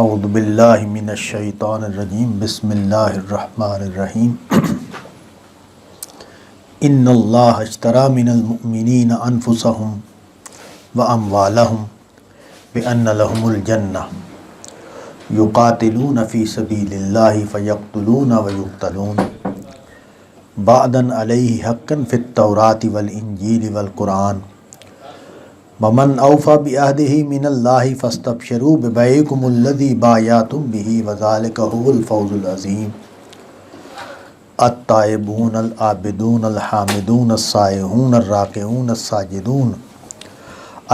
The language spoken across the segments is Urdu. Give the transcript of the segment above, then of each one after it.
اعوذ باللہ من الشیطان الرجیم بسم اللہ الرحمن الرحیم ان اللہ اشتری من المؤمنین انفسهم واموالهم بان لهم الجنہ یقاتلون فی سبیل اللہ فیقتلون ویقتلون وعدا علیہ حقا فی التوراۃ والانجیل والقرآن ومن اوفی بعہدہ من اللہ فاستبشروا ببیعکم الذی بایعتم بہ وذلک هو الفوز العظیم التائبون العابدون الحامدون السائحون الراکعون الساجدون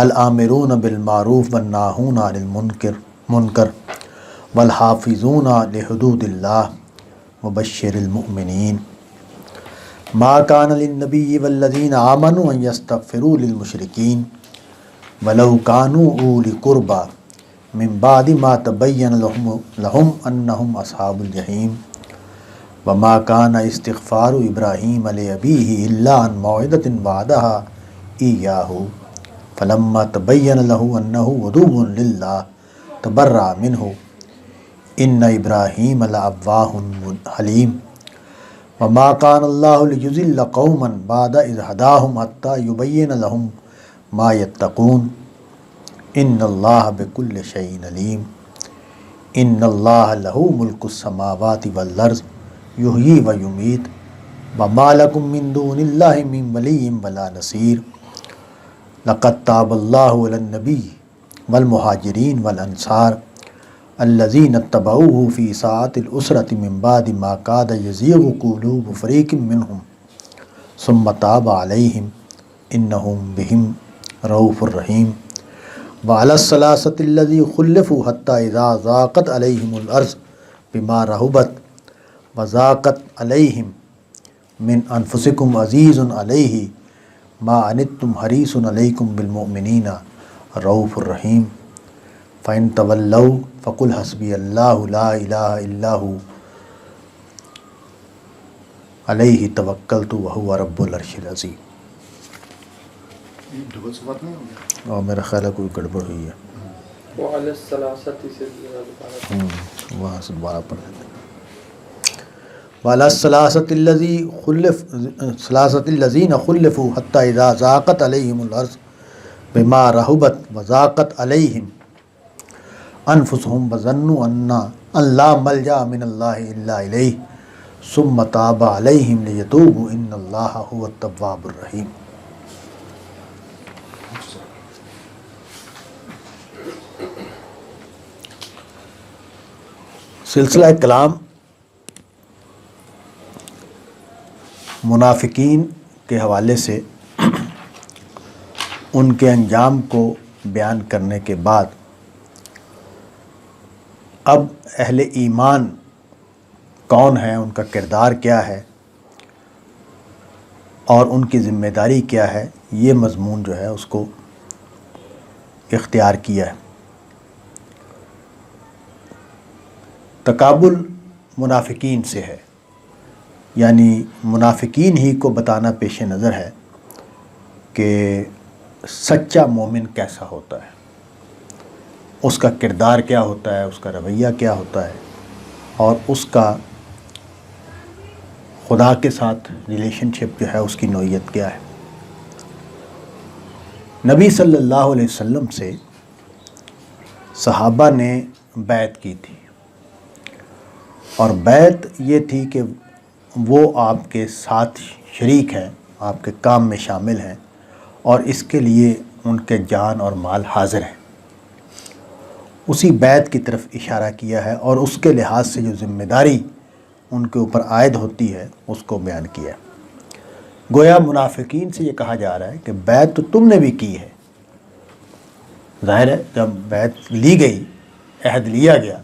الآمرون بالمعروف والناہون عن المنکر والحافظون لحدود اللہ وبشر المؤمنین ما کان للنبی والذین آمنوا ان یستغفروا للمشرکین وَلَوْ كَانُوا أُولِي قُرْبَى مِن بَعْدِ مَا تَبَيَّنَ لَهُمْ أَنَّهُمْ أَصْحَابُ الْجَحِيمِ وَمَا كَانَ اسْتِغْفَارُ إِبْرَاهِيمَ لِأَبِيهِ إِلَّا عَن مَّوْعِدَةٍ وَعَدَهَا إِيَّاهُ فَلَمَّا تَبَيَّنَ لَهُ أَنَّهُ عَدُوٌّ لِلَّهِ تَبَرَّأَ مِنْهُ إِنَّ إِبْرَاهِيمَ لَأَوَّاهٌ حَلِيمٌ وَمَا كَانَ اللَّهُ لِيُضِلَّ قَوْمًا بَعْدَ إِذْ هَدَاهُمْ حَتَّى يُبَيِّنَ لَهُم ما یتقون ان اللہ بکل شیء علیم ان اللہ لہ ملک السماوات والارض یحیی و یمیت وما لکم من دون اللہ من ولی ولا نصیر لقد تاب اللہ علی النبی والمہاجرین والانصار الذین اتبعوہ فی ساعة العسرة من بعد ما کاد یزیغ قلوب فریق منہم ثم تاب علیہم انہم بہم رؤوف الرحیم وعلی الثلاثة الذین خلفوا حتی اذا ضاقت علیہم الارض بما رحبت وضاقت علیہم من انفسکم عزیز علیہ ما عنتم حریص علیکم بالمؤمنین رؤوف الرحیم فإن تولوا فقل حسبی اللہ لا الہ الا هو علیہ توکلت وہو رب العرش العظیم۔ اور میرا خیال ہے کوئی گڑبڑ ہوئی ہے، وہاں سے دوبارہ پڑھ لیتے ہیں۔ وعلی الثلاثة الذین خلفوا حتی اذا ضاقت علیہم الارض بما رحبت وضاقت علیہم انفسہم وظنوا ان لا ملجأ من اللہ الا الیہ ثم تاب علیہم لیتوبوا ان اللہ هو التواب الرحیم۔ سلسلہ کلام منافقین کے حوالے سے ان کے انجام کو بیان کرنے کے بعد اب اہل ایمان کون ہیں، ان کا کردار کیا ہے اور ان کی ذمہ داری کیا ہے، یہ مضمون جو ہے اس کو اختیار کیا ہے۔ تقابل منافقین سے ہے، یعنی منافقین ہی کو بتانا پیش نظر ہے کہ سچا مومن کیسا ہوتا ہے، اس کا کردار کیا ہوتا ہے، اس کا رویہ کیا ہوتا ہے اور اس کا خدا کے ساتھ ریلیشن شپ جو ہے اس کی نوعیت کیا ہے۔ نبی صلی اللہ علیہ وسلم سے صحابہ نے بیعت کی تھی، اور بیعت یہ تھی کہ وہ آپ کے ساتھ شریک ہیں، آپ کے کام میں شامل ہیں اور اس کے لیے ان کے جان اور مال حاضر ہیں۔ اسی بیعت کی طرف اشارہ کیا ہے اور اس کے لحاظ سے جو ذمہ داری ان کے اوپر عائد ہوتی ہے اس کو بیان کیا ہے۔ گویا منافقین سے یہ کہا جا رہا ہے کہ بیعت تو تم نے بھی کی ہے، ظاہر ہے جب بیعت لی گئی، عہد لیا گیا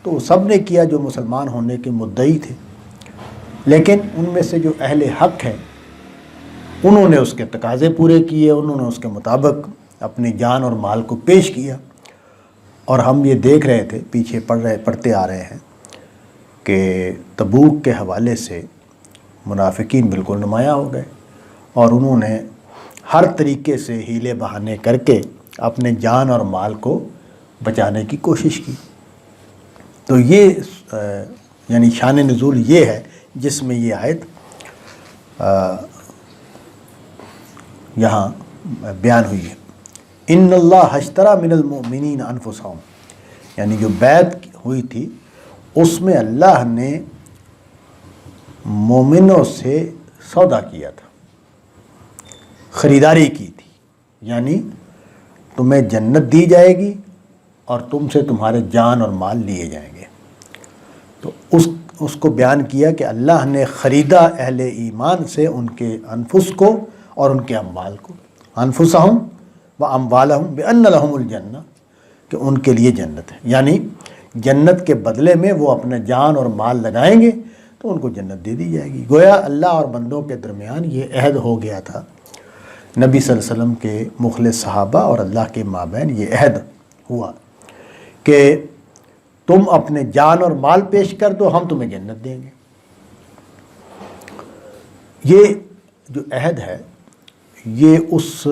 تو سب نے کیا جو مسلمان ہونے کے مدعی تھے، لیکن ان میں سے جو اہل حق ہیں انہوں نے اس کے تقاضے پورے کیے، انہوں نے اس کے مطابق اپنی جان اور مال کو پیش کیا، اور ہم یہ دیکھ رہے تھے، پیچھے پڑھتے آ رہے ہیں کہ تبوک کے حوالے سے منافقین بالکل نمایاں ہو گئے اور انہوں نے ہر طریقے سے ہیلے بہانے کر کے اپنے جان اور مال کو بچانے کی کوشش کی۔ تو یہ یعنی شان نزول یہ ہے جس میں یہ آیت یہاں بیان ہوئی ہے۔ ان اللہ اشتری من المؤمنین انفسہم، یعنی جو بیعت ہوئی تھی اس میں اللہ نے مومنوں سے سودا کیا تھا، خریداری کی تھی، یعنی تمہیں جنت دی جائے گی اور تم سے تمہارے جان اور مال لیے جائیں گے۔ تو اس کو بیان کیا کہ اللہ نے خریدا اہل ایمان سے ان کے انفس کو اور ان کے اموال کو، انفسہم و اموالہم بان لہم الجنہ، کہ ان کے لیے جنت ہے، یعنی جنت کے بدلے میں وہ اپنے جان اور مال لگائیں گے تو ان کو جنت دے دی جائے گی۔ گویا اللہ اور بندوں کے درمیان یہ عہد ہو گیا تھا، نبی صلی اللہ علیہ وسلم کے مخلص صحابہ اور اللہ کے مابین یہ عہد ہوا کہ تم اپنے جان اور مال پیش کر دو، ہم تمہیں جنت دیں گے۔ یہ جو عہد ہے یہ اس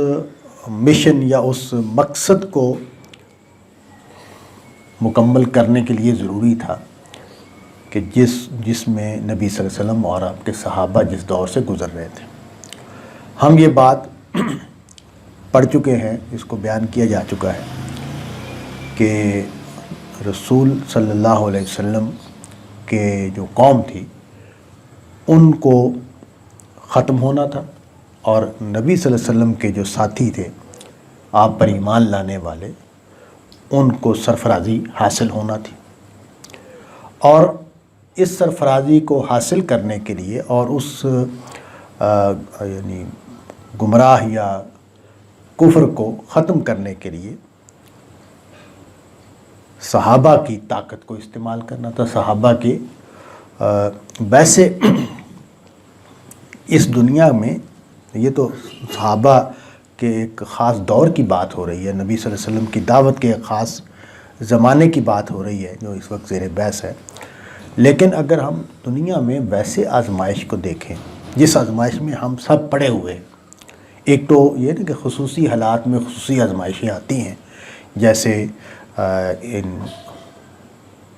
مشن یا اس مقصد کو مکمل کرنے کے لیے ضروری تھا کہ جس میں نبی صلی اللہ علیہ وسلم اور آپ کے صحابہ جس دور سے گزر رہے تھے۔ ہم یہ بات پڑھ چکے ہیں، اس کو بیان کیا جا چکا ہے کہ رسول صلی اللہ علیہ وسلم کے جو قوم تھی ان کو ختم ہونا تھا، اور نبی صلی اللہ علیہ وسلم کے جو ساتھی تھے آپ پر ایمان لانے والے، ان کو سرفرازی حاصل ہونا تھی، اور اس سرفرازی کو حاصل کرنے کے لیے اور اس یعنی گمراہ یا کفر کو ختم کرنے کے لیے صحابہ کی طاقت کو استعمال کرنا تھا۔ صحابہ کے ویسے اس دنیا میں یہ تو صحابہ کے ایک خاص دور کی بات ہو رہی ہے، نبی صلی اللہ علیہ وسلم کی دعوت کے ایک خاص زمانے کی بات ہو رہی ہے جو اس وقت زیر بحث ہے، لیکن اگر ہم دنیا میں ویسے آزمائش کو دیکھیں جس آزمائش میں ہم سب پڑے ہوئے ہیں، ایک تو یہ نا کہ خصوصی حالات میں خصوصی آزمائشیں آتی ہیں، جیسے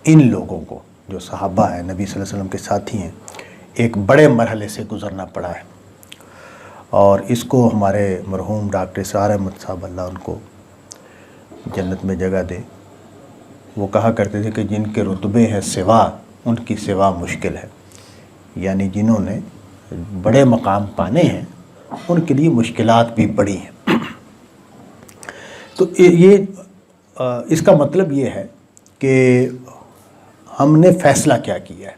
ان لوگوں کو جو صحابہ ہیں، نبی صلی اللہ علیہ وسلم کے ساتھی ہیں، ایک بڑے مرحلے سے گزرنا پڑا ہے، اور اس کو ہمارے مرحوم ڈاکٹر اسرار احمد صاحب اللہ ان کو جنت میں جگہ دے، وہ کہا کرتے تھے کہ جن کے رتبے ہیں سوا ان کی سوا مشکل ہے، یعنی جنہوں نے بڑے مقام پانے ہیں ان کے لیے مشکلات بھی بڑی ہیں۔ تو یہ اس کا مطلب یہ ہے کہ ہم نے فیصلہ کیا کیا ہے۔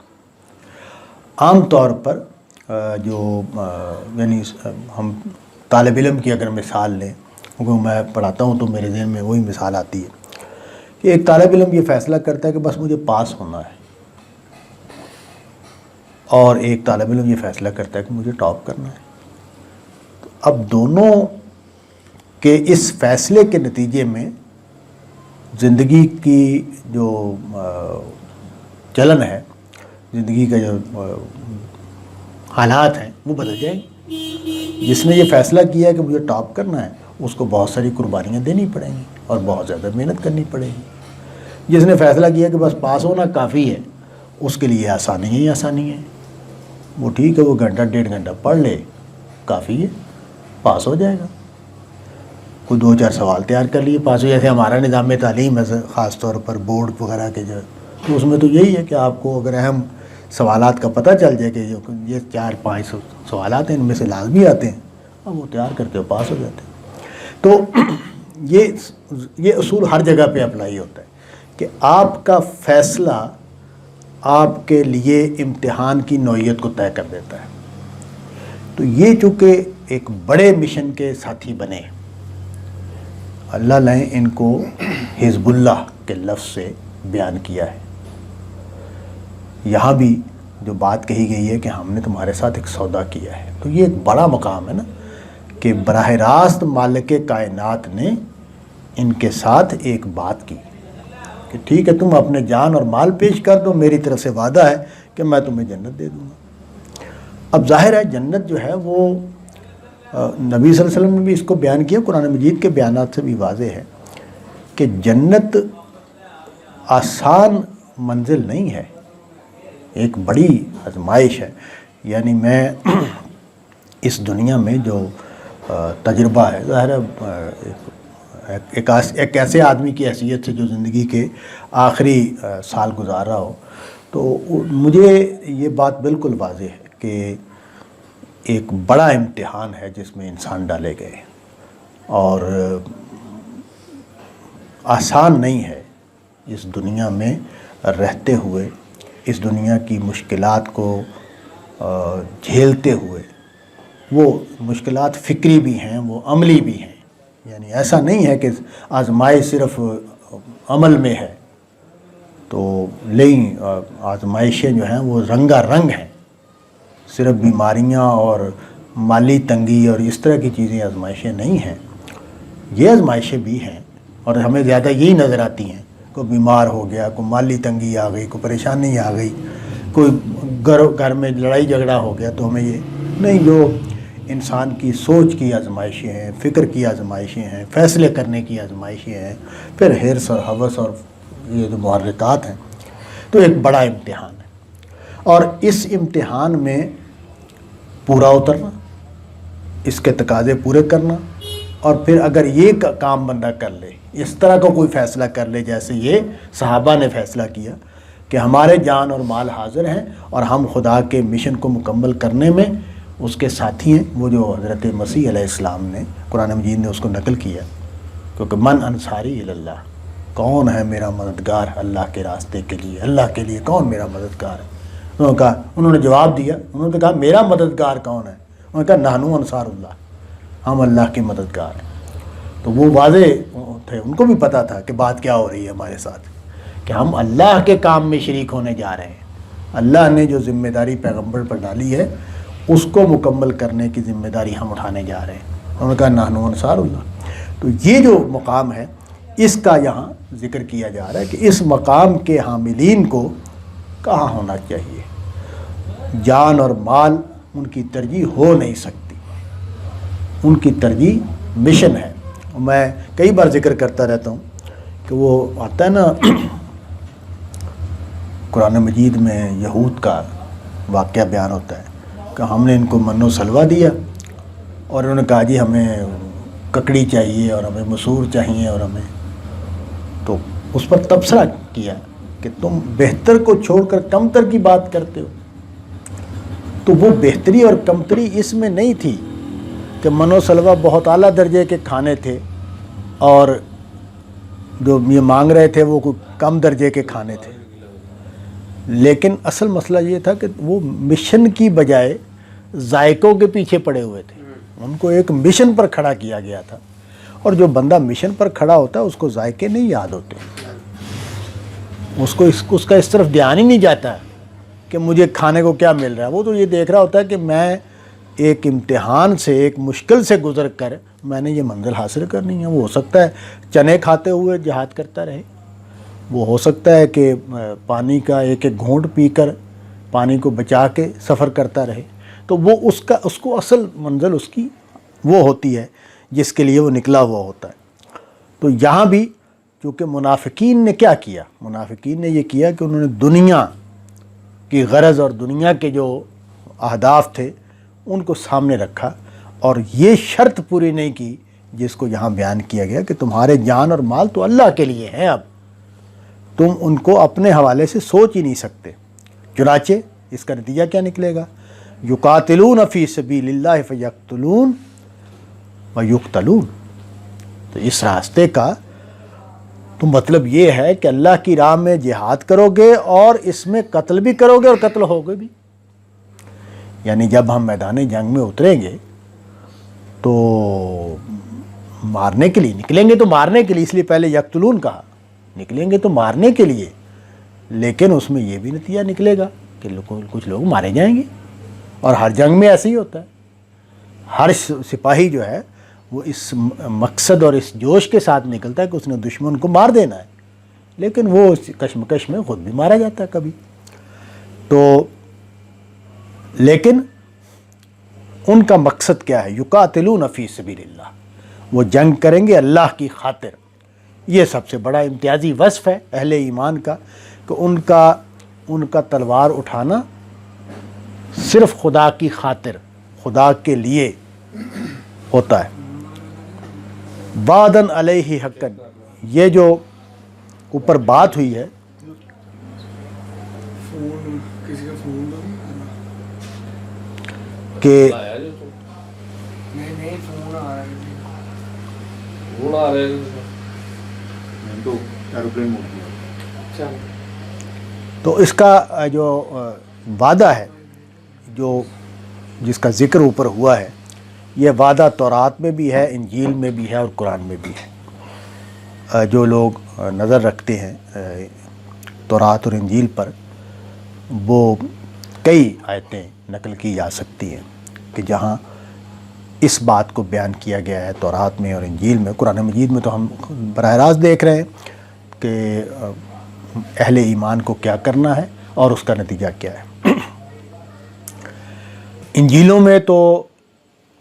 عام طور پر جو یعنی ہم طالب علم کی اگر مثال لیں، کیونکہ میں پڑھاتا ہوں تو میرے ذہن میں وہی مثال آتی ہے کہ ایک طالب علم یہ فیصلہ کرتا ہے کہ بس مجھے پاس ہونا ہے، اور ایک طالب علم یہ فیصلہ کرتا ہے کہ مجھے ٹاپ کرنا ہے۔ تو اب دونوں کے اس فیصلے کے نتیجے میں زندگی کی جو چلن ہے، زندگی کا جو حالات ہیں وہ بدل جائیں گے۔ جس نے یہ فیصلہ کیا ہے کہ مجھے ٹاپ کرنا ہے اس کو بہت ساری قربانیاں دینی پڑیں گی اور بہت زیادہ محنت کرنی پڑے گی۔ جس نے فیصلہ کیا کہ بس پاس ہونا کافی ہے اس کے لیے آسانی ہی آسانی ہے، وہ ٹھیک ہے، وہ گھنٹہ ڈیڑھ گھنٹہ پڑھ لے کافی ہے، پاس ہو جائے گا، کوئی 2-4 سوال تیار کر لیے پاس ہو۔ جیسے ہمارا نظام تعلیم ہے خاص طور پر بورڈ وغیرہ کے جو، تو اس میں تو یہی ہے کہ آپ کو اگر اہم سوالات کا پتہ چل جائے کہ یہ 4-5 سوالات ہیں ان میں سے لازمی آتے ہیں، اب وہ تیار کر کے پاس ہو جاتے ہیں۔ تو یہ اصول ہر جگہ پہ اپلائی ہوتا ہے کہ آپ کا فیصلہ آپ کے لیے امتحان کی نوعیت کو طے کر دیتا ہے۔ تو یہ چونکہ ایک بڑے مشن کے ساتھی بنے، اللہ نے ان کو حزب اللہ کے لفظ سے بیان کیا ہے۔ یہاں بھی جو بات کہی گئی ہے کہ ہم نے تمہارے ساتھ ایک سودا کیا ہے، تو یہ ایک بڑا مقام ہے نا کہ براہ راست مالک کائنات نے ان کے ساتھ ایک بات کی کہ ٹھیک ہے، تم اپنے جان اور مال پیش کر دو، میری طرف سے وعدہ ہے کہ میں تمہیں جنت دے دوں گا۔ اب ظاہر ہے جنت جو ہے وہ نبی صلی اللہ علیہ وسلم نے بھی اس کو بیان کیا، قرآن مجید کے بیانات سے بھی واضح ہے کہ جنت آسان منزل نہیں ہے، ایک بڑی آزمائش ہے۔ یعنی میں اس دنیا میں جو تجربہ ہے، ظاہر ہے ایک ایسے آدمی کی حیثیت سے جو زندگی کے آخری سال گزار رہا ہو، تو مجھے یہ بات بالکل واضح ہے کہ ایک بڑا امتحان ہے جس میں انسان ڈالے گئے، اور آسان نہیں ہے اس دنیا میں رہتے ہوئے، اس دنیا کی مشکلات کو جھیلتے ہوئے۔ وہ مشکلات فکری بھی ہیں، وہ عملی بھی ہیں، یعنی ایسا نہیں ہے کہ آزمائش صرف عمل میں ہے، تو نہیں، آزمائشیں جو ہیں وہ رنگا رنگ ہیں، صرف بیماریاں اور مالی تنگی اور اس طرح کی چیزیں آزمائشیں نہیں ہیں، یہ آزمائشیں بھی ہیں، اور ہمیں زیادہ یہی نظر آتی ہیں۔ کوئی بیمار ہو گیا، کوئی مالی تنگی آ گئی، کوئی پریشانی آ گئی، کوئی گھر میں لڑائی جھگڑا ہو گیا، تو ہمیں یہ نہیں، جو انسان کی سوچ کی آزمائشیں ہیں، فکر کی آزمائشیں ہیں، فیصلے کرنے کی آزمائشیں ہیں، پھر حرص اور ہوس اور یہ جو محرکات ہیں، تو ایک بڑا امتحان ہے۔ اور اس امتحان میں پورا اترنا، اس کے تقاضے پورے کرنا، اور پھر اگر یہ کام بندہ کر لے، اس طرح کا کوئی فیصلہ کر لے جیسے یہ صحابہ نے فیصلہ کیا کہ ہمارے جان اور مال حاضر ہیں اور ہم خدا کے مشن کو مکمل کرنے میں اس کے ساتھی ہیں، وہ جو حضرت مسیح علیہ السلام نے قرآن مجید نے اس کو نقل کیا، کیونکہ من انصاری اللہ، کون ہے میرا مددگار اللہ کے راستے کے لیے، اللہ کے لیے کون میرا مددگار ہے؟ انہوں نے جواب دیا، انہوں نے کہا میرا مددگار کون ہے؟ انہوں نے کہا نحنو انصار اللہ، ہم اللہ کے مددگار ہیں۔ تو وہ واضح تھے، ان کو بھی پتہ تھا کہ بات کیا ہو رہی ہے ہمارے ساتھ، کہ ہم اللہ کے کام میں شریک ہونے جا رہے ہیں، اللہ نے جو ذمہ داری پیغمبر پر ڈالی ہے اس کو مکمل کرنے کی ذمہ داری ہم اٹھانے جا رہے ہیں۔ انہوں نے کہا نحنو انصار اللہ۔ تو یہ جو مقام ہے اس کا یہاں ذکر کیا جا رہا ہے کہ اس مقام کے حاملین کو کہاں ہونا چاہیے۔ جان اور مال ان کی ترجیح ہو نہیں سکتی، ان کی ترجیح مشن ہے۔ میں کئی بار ذکر کرتا رہتا ہوں کہ وہ آتا ہے نا قرآن مجید میں یہود کا واقعہ بیان ہوتا ہے کہ ہم نے ان کو من و سلوہ دیا اور انہوں نے کہا جی ہمیں ککڑی چاہیے اور ہمیں مسور چاہیے، اور ہمیں تو اس پر تبصرہ کیا کہ تم بہتر کو چھوڑ کر کمتر کی بات کرتے ہو۔ تو وہ بہتری اور کمتری اس میں نہیں تھی کہ من و سلوہ بہت اعلیٰ درجے کے کھانے تھے اور جو یہ مانگ رہے تھے وہ کوئی کم درجے کے کھانے تھے، لیکن اصل مسئلہ یہ تھا کہ وہ مشن کی بجائے ذائقوں کے پیچھے پڑے ہوئے تھے۔ ان کو ایک مشن پر کھڑا کیا گیا تھا، اور جو بندہ مشن پر کھڑا ہوتا ہے اس کو ذائقے نہیں یاد ہوتے، اس کا اس طرف دھیان ہی نہیں جاتا ہے کہ مجھے کھانے کو کیا مل رہا ہے۔ وہ تو یہ دیکھ رہا ہوتا ہے کہ میں ایک امتحان سے، ایک مشکل سے گزر کر میں نے یہ منزل حاصل کرنی ہے۔ وہ ہو سکتا ہے چنے کھاتے ہوئے جہاد کرتا رہے، وہ ہو سکتا ہے کہ پانی کا ایک ایک گھونٹ پی کر پانی کو بچا کے سفر کرتا رہے، تو وہ اس کو اصل منزل اس کی وہ ہوتی ہے جس کے لیے وہ نکلا ہوا ہوتا ہے۔ تو یہاں بھی چونکہ منافقین نے کیا کیا، منافقین نے یہ کیا کہ انہوں نے دنیا کی غرض اور دنیا کے جو اہداف تھے ان کو سامنے رکھا، اور یہ شرط پوری نہیں کی جس کو یہاں بیان کیا گیا کہ تمہارے جان اور مال تو اللہ کے لیے ہیں، اب تم ان کو اپنے حوالے سے سوچ ہی نہیں سکتے۔ چنانچہ اس کا نتیجہ کیا نکلے گا؟ یقاتلون فی سبیل اللہ فیقتلون ویقتلون۔ تو اس راستے کا تو مطلب یہ ہے کہ اللہ کی راہ میں جہاد کرو گے اور اس میں قتل بھی کرو گے اور قتل ہوگے بھی۔ یعنی جب ہم میدان جنگ میں اتریں گے تو مارنے کے لیے نکلیں گے، تو مارنے کے لیے، اس لیے پہلے یقتلون کہا، نکلیں گے تو مارنے کے لیے، لیکن اس میں یہ بھی نتیجہ نکلے گا کہ کچھ لوگ مارے جائیں گے، اور ہر جنگ میں ایسے ہی ہوتا ہے۔ ہر سپاہی جو ہے وہ اس مقصد اور اس جوش کے ساتھ نکلتا ہے کہ اس نے دشمن کو مار دینا ہے، لیکن وہ اس کشمکش میں خود بھی مارا جاتا ہے کبھی۔ تو لیکن ان کا مقصد کیا ہے؟ یقاتلون فی سبیل اللہ، وہ جنگ کریں گے اللہ کی خاطر۔ یہ سب سے بڑا امتیازی وصف ہے اہل ایمان کا کہ ان کا تلوار اٹھانا صرف خدا کی خاطر، خدا کے لیے ہوتا ہے۔ وعدن علیہ حقن، یہ جو اوپر بات ہوئی ہے، کہ تو اس کا جو وعدہ ہے، جو جس کا ذکر اوپر ہوا ہے، یہ وعدہ تورات میں بھی ہے، انجیل میں بھی ہے اور قرآن میں بھی ہے۔ جو لوگ نظر رکھتے ہیں تورات اور انجیل پر، وہ کئی آیتیں نقل کی جا سکتی ہیں کہ جہاں اس بات کو بیان کیا گیا ہے تورات میں اور انجیل میں۔ قرآن مجید میں تو ہم براہ راست دیکھ رہے ہیں کہ اہل ایمان کو کیا کرنا ہے اور اس کا نتیجہ کیا ہے۔ انجیلوں میں تو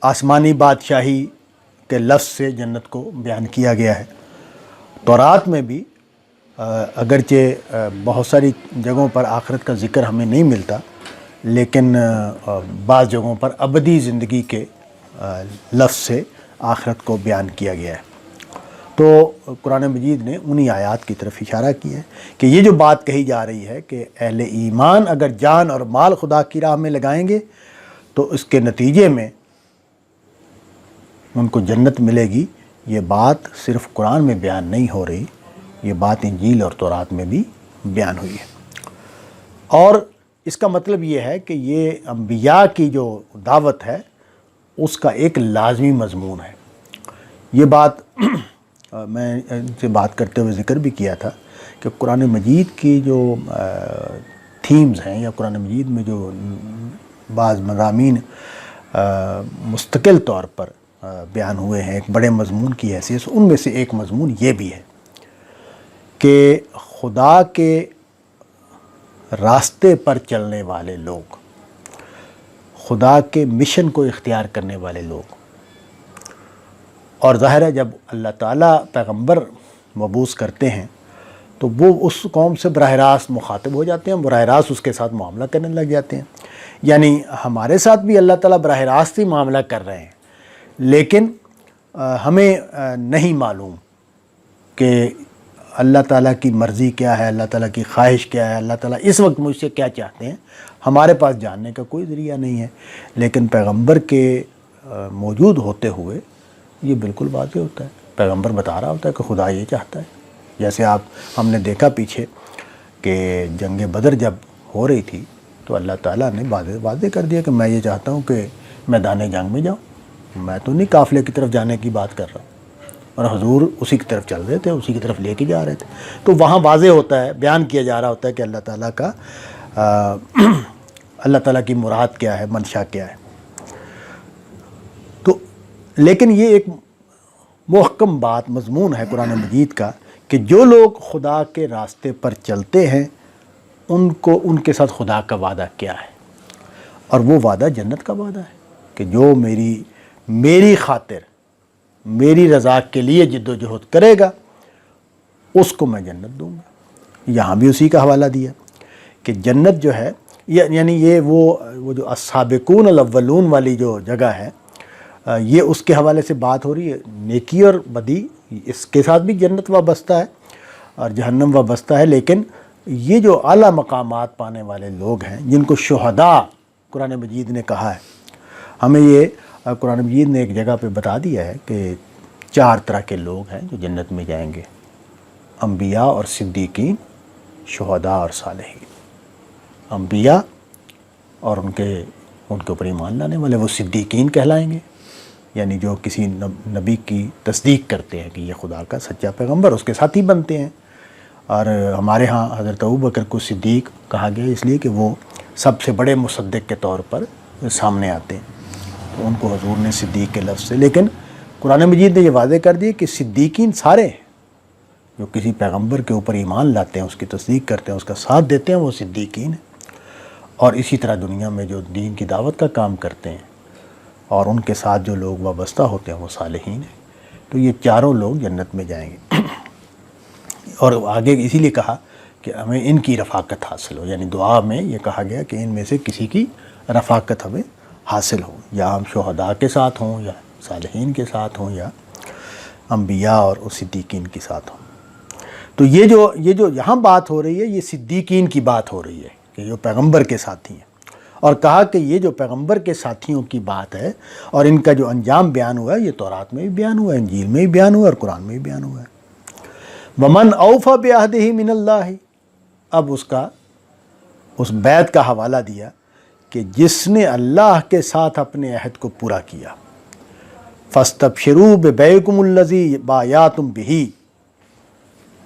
آسمانی بادشاہی کے لفظ سے جنت کو بیان کیا گیا ہے۔ تورات میں بھی اگرچہ بہت ساری جگہوں پر آخرت کا ذکر ہمیں نہیں ملتا، لیکن بعض جگہوں پر ابدی زندگی کے لفظ سے آخرت کو بیان کیا گیا ہے۔ تو قرآن مجید نے انہی آیات کی طرف اشارہ کیا ہے کہ یہ جو بات کہی جا رہی ہے کہ اہل ایمان اگر جان اور مال خدا کی راہ میں لگائیں گے تو اس کے نتیجے میں ان کو جنت ملے گی، یہ بات صرف قرآن میں بیان نہیں ہو رہی، یہ بات انجیل اور تورات میں بھی بیان ہوئی ہے۔ اور اس کا مطلب یہ ہے کہ یہ انبیاء کی جو دعوت ہے اس کا ایک لازمی مضمون ہے۔ یہ بات میں ان سے بات کرتے ہوئے ذکر بھی کیا تھا کہ قرآن مجید کی جو تھیمز ہیں یا قرآن مجید میں جو بعض مضامین مستقل طور پر بیان ہوئے ہیں ایک بڑے مضمون کی حیثیت سے، ان میں سے ایک مضمون یہ بھی ہے کہ خدا کے راستے پر چلنے والے لوگ، خدا کے مشن کو اختیار کرنے والے لوگ، اور ظاہر ہے جب اللہ تعالیٰ پیغمبر مبعوث کرتے ہیں تو وہ اس قوم سے براہ راست مخاطب ہو جاتے ہیں، براہ راست اس کے ساتھ معاملہ کرنے لگ جاتے ہیں۔ یعنی ہمارے ساتھ بھی اللہ تعالیٰ براہ راست ہی معاملہ کر رہے ہیں، لیکن ہمیں نہیں معلوم کہ اللہ تعالیٰ کی مرضی کیا ہے، اللہ تعالیٰ کی خواہش کیا ہے، اللہ تعالیٰ اس وقت مجھ سے کیا چاہتے ہیں، ہمارے پاس جاننے کا کوئی ذریعہ نہیں ہے۔ لیکن پیغمبر کے موجود ہوتے ہوئے یہ بالکل واضح ہوتا ہے، پیغمبر بتا رہا ہوتا ہے کہ خدا یہ چاہتا ہے۔ جیسے ہم نے دیکھا پیچھے کہ جنگ بدر جب ہو رہی تھی تو اللہ تعالیٰ نے واضح کر دیا کہ میں یہ چاہتا ہوں کہ میدان جنگ میں جاؤں، میں تو نہیں قافلے کی طرف جانے کی بات کر رہا ہوں، اور حضور اسی کی طرف چل رہے تھے، اسی کی طرف لے کے جا رہے تھے۔ تو وہاں واضح ہوتا ہے، بیان کیا جا رہا ہوتا ہے کہ اللہ تعالیٰ کا اللہ تعالیٰ کی مراد کیا ہے، منشا کیا ہے۔ تو لیکن یہ ایک محکم بات مضمون ہے قرآن مجید کا کہ جو لوگ خدا کے راستے پر چلتے ہیں ان کے ساتھ خدا کا وعدہ کیا ہے، اور وہ وعدہ جنت کا وعدہ ہے کہ جو میری خاطر میری رضا کے لیے جد و جہد کرے گا اس کو میں جنت دوں گا۔ یہاں بھی اسی کا حوالہ دیا کہ جنت جو ہے، یعنی یہ وہ جو السابقون الاولون والی جو جگہ ہے، یہ اس کے حوالے سے بات ہو رہی ہے۔ نیکی اور بدی اس کے ساتھ بھی جنت وابستہ ہے اور جہنم وابستہ ہے، لیکن یہ جو اعلیٰ مقامات پانے والے لوگ ہیں جن کو شہداء قرآن مجید نے کہا ہے، ہمیں یہ قرآن مجید نے ایک جگہ پہ بتا دیا ہے کہ 4 طرح کے لوگ ہیں جو جنت میں جائیں گے: انبیاء اور صدیقین، شہداء اور صالحین۔ انبیاء اور ان کے اوپر ایمان لانے والے وہ صدیقین کہلائیں گے، یعنی جو کسی نبی کی تصدیق کرتے ہیں کہ یہ خدا کا سچا پیغمبر، اس کے ساتھی بنتے ہیں۔ اور ہمارے ہاں حضرت ابوبکر کو صدیق کہا گیا اس لیے کہ وہ سب سے بڑے مصدق کے طور پر سامنے آتے ہیں، تو ان کو حضور نے صدیق کے لفظ سے، لیکن قرآن مجید نے یہ واضح کر دیا کہ صدیقین سارے ہیں، جو کسی پیغمبر کے اوپر ایمان لاتے ہیں، اس کی تصدیق کرتے ہیں، اس کا ساتھ دیتے ہیں، وہ صدیقین ہیں۔ اور اسی طرح دنیا میں جو دین کی دعوت کا کام کرتے ہیں اور ان کے ساتھ جو لوگ وابستہ ہوتے ہیں وہ صالحین ہیں۔ تو یہ چاروں لوگ جنت میں جائیں گے۔ اور آگے اسی لیے کہا کہ ہمیں ان کی رفاقت حاصل ہو، یعنی دعا میں یہ کہا گیا کہ ان میں سے کسی کی رفاقت ہمیں حاصل ہو، یا ہم شہداء کے ساتھ ہوں یا صالحین کے ساتھ ہوں یا انبیاء اور صدیقین کے ساتھ ہوں۔ تو یہ جو یہاں بات ہو رہی ہے یہ صدیقین کی بات ہو رہی ہے کہ جو پیغمبر کے ساتھی ہیں، اور کہا کہ یہ جو پیغمبر کے ساتھیوں کی بات ہے اور ان کا جو انجام بیان ہوا ہے یہ تورات میں بھی بیان ہوا ہے، انجیل میں بھی بیان ہوا ہے اور قرآن میں بھی بیان ہوا ہے۔ وَمَنْ أَوْفَى بِعَهْدِهِ مِنَ اللَّهِ، اب اس بیعت کا حوالہ دیا کہ جس نے اللہ کے ساتھ اپنے عہد کو پورا کیا، فَاسْتَبْشِرُوا بِبَيْعِكُمُ الَّذِي بَایَعْتُمْ بِهِ،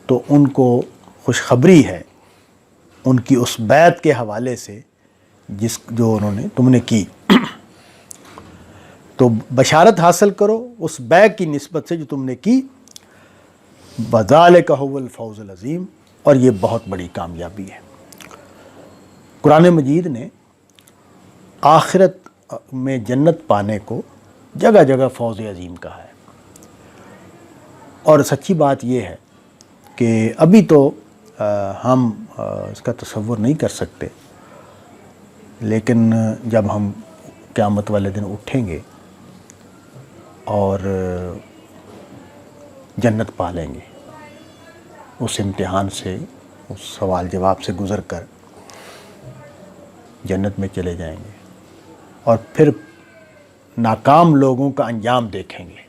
تو ان کو خوشخبری ہے ان کی اس بیعت کے حوالے سے جو انہوں نے تم نے کی، تو بشارت حاصل کرو اس بیعت کی نسبت سے جو تم نے کی، وَذَلِكَ هُوَ الْفَوْزُ الْعَظِيمُ، اور یہ بہت بڑی کامیابی ہے۔ قرآن مجید نے آخرت میں جنت پانے کو جگہ جگہ فوز عظیم کہا ہے، اور سچی بات یہ ہے کہ ابھی تو ہم اس کا تصور نہیں کر سکتے، لیکن جب ہم قیامت والے دن اٹھیں گے اور جنت پا لیں گے، اس امتحان سے، اس سوال جواب سے گزر کر جنت میں چلے جائیں گے، اور پھر ناکام لوگوں کا انجام دیکھیں گے،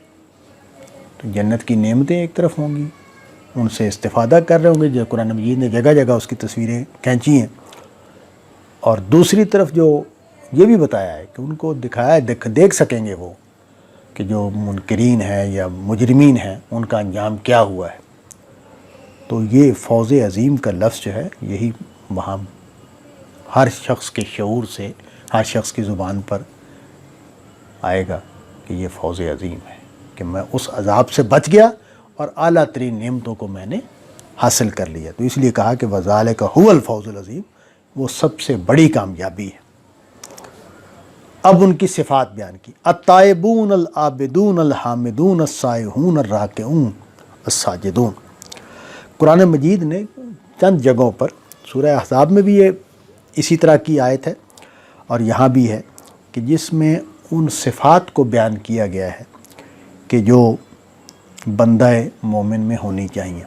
تو جنت کی نعمتیں ایک طرف ہوں گی، ان سے استفادہ کر رہے ہوں گے، جو قرآن مجید نے جگہ جگہ اس کی تصویریں کھینچی ہیں، اور دوسری طرف جو یہ بھی بتایا ہے کہ ان کو دکھایا ہے، دیکھ سکیں گے وہ کہ جو منکرین ہیں یا مجرمین ہیں ان کا انجام کیا ہوا ہے۔ تو یہ فوز عظیم کا لفظ جو ہے یہی وہاں ہر شخص کے شعور سے، ہر شخص کی زبان پر آئے گا کہ یہ فوز عظیم ہے کہ میں اس عذاب سے بچ گیا اور اعلیٰ ترین نعمتوں کو میں نے حاصل کر لیا۔ تو اس لیے کہا کہ وَذَلِكَ هُوَ الْفَوْزُ الْعَظِيمُ، وہ سب سے بڑی کامیابی ہے۔ اب ان کی صفات بیان کی، التائبون العابدون الحامدون السائحون الراکعون الساجدون۔ قرآن مجید نے چند جگہوں پر، سورہ احزاب میں بھی یہ اسی طرح کی آیت ہے اور یہاں بھی ہے، کہ جس میں ان صفات کو بیان کیا گیا ہے کہ جو بندہ مومن میں ہونی چاہیے۔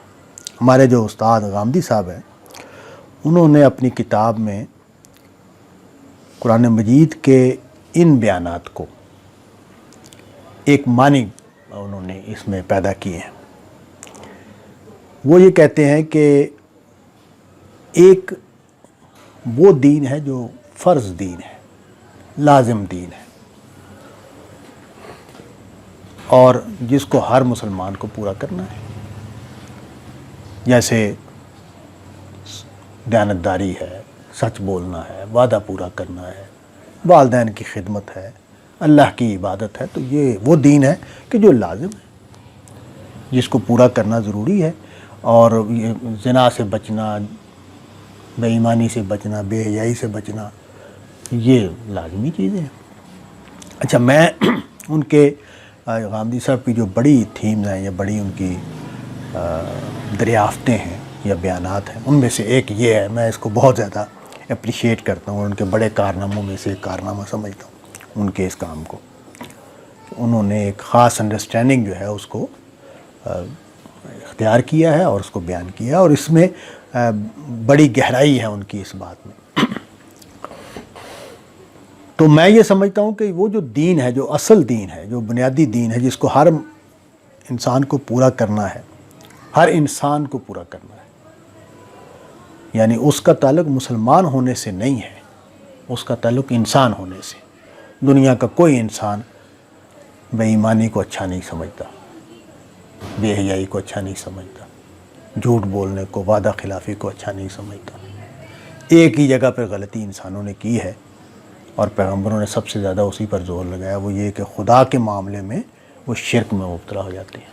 ہمارے جو استاد غامدی صاحب ہیں انہوں نے اپنی کتاب میں قرآن مجید کے ان بیانات کو ایک معنی انہوں نے اس میں پیدا کیے ہیں۔ وہ یہ کہتے ہیں کہ ایک وہ دین ہے جو فرض دین ہے، لازم دین ہے، اور جس کو ہر مسلمان کو پورا کرنا ہے، جیسے دیانتداری ہے، سچ بولنا ہے، وعدہ پورا کرنا ہے، والدین کی خدمت ہے، اللہ کی عبادت ہے۔ تو یہ وہ دین ہے کہ جو لازم ہے، جس کو پورا کرنا ضروری ہے، اور زنا سے بچنا، بے ایمانی سے بچنا، بے حیائی سے بچنا، یہ لازمی چیزیں ہیں۔ اچھا، میں ان کے غامدی صاحب کی جو بڑی تھیمز ہیں یا بڑی ان کی دریافتیں ہیں یا بیانات ہیں، ان میں سے ایک یہ ہے، میں اس کو بہت زیادہ اپریشیٹ کرتا ہوں، ان کے بڑے کارناموں میں سے ایک کارنامہ سمجھتا ہوں ان کے اس کام کو۔ انہوں نے ایک خاص انڈرسٹینڈنگ جو ہے اس کو اختیار کیا ہے اور اس کو بیان کیا، اور اس میں بڑی گہرائی ہے ان کی اس بات میں۔ تو میں یہ سمجھتا ہوں کہ وہ جو دین ہے، جو اصل دین ہے، جو بنیادی دین ہے، جس کو ہر انسان کو پورا کرنا ہے، ہر انسان کو پورا کرنا ہے، یعنی اس کا تعلق مسلمان ہونے سے نہیں ہے، اس کا تعلق انسان ہونے سے۔ دنیا کا کوئی انسان بے ایمانی کو اچھا نہیں سمجھتا، بے حیائی کو اچھا نہیں سمجھتا، جھوٹ بولنے کو، وعدہ خلافی کو اچھا نہیں سمجھتا۔ ایک ہی جگہ پر غلطی انسانوں نے کی ہے اور پیغمبروں نے سب سے زیادہ اسی پر زور لگایا، وہ یہ کہ خدا کے معاملے میں وہ شرک میں مبتلا ہو جاتے ہیں۔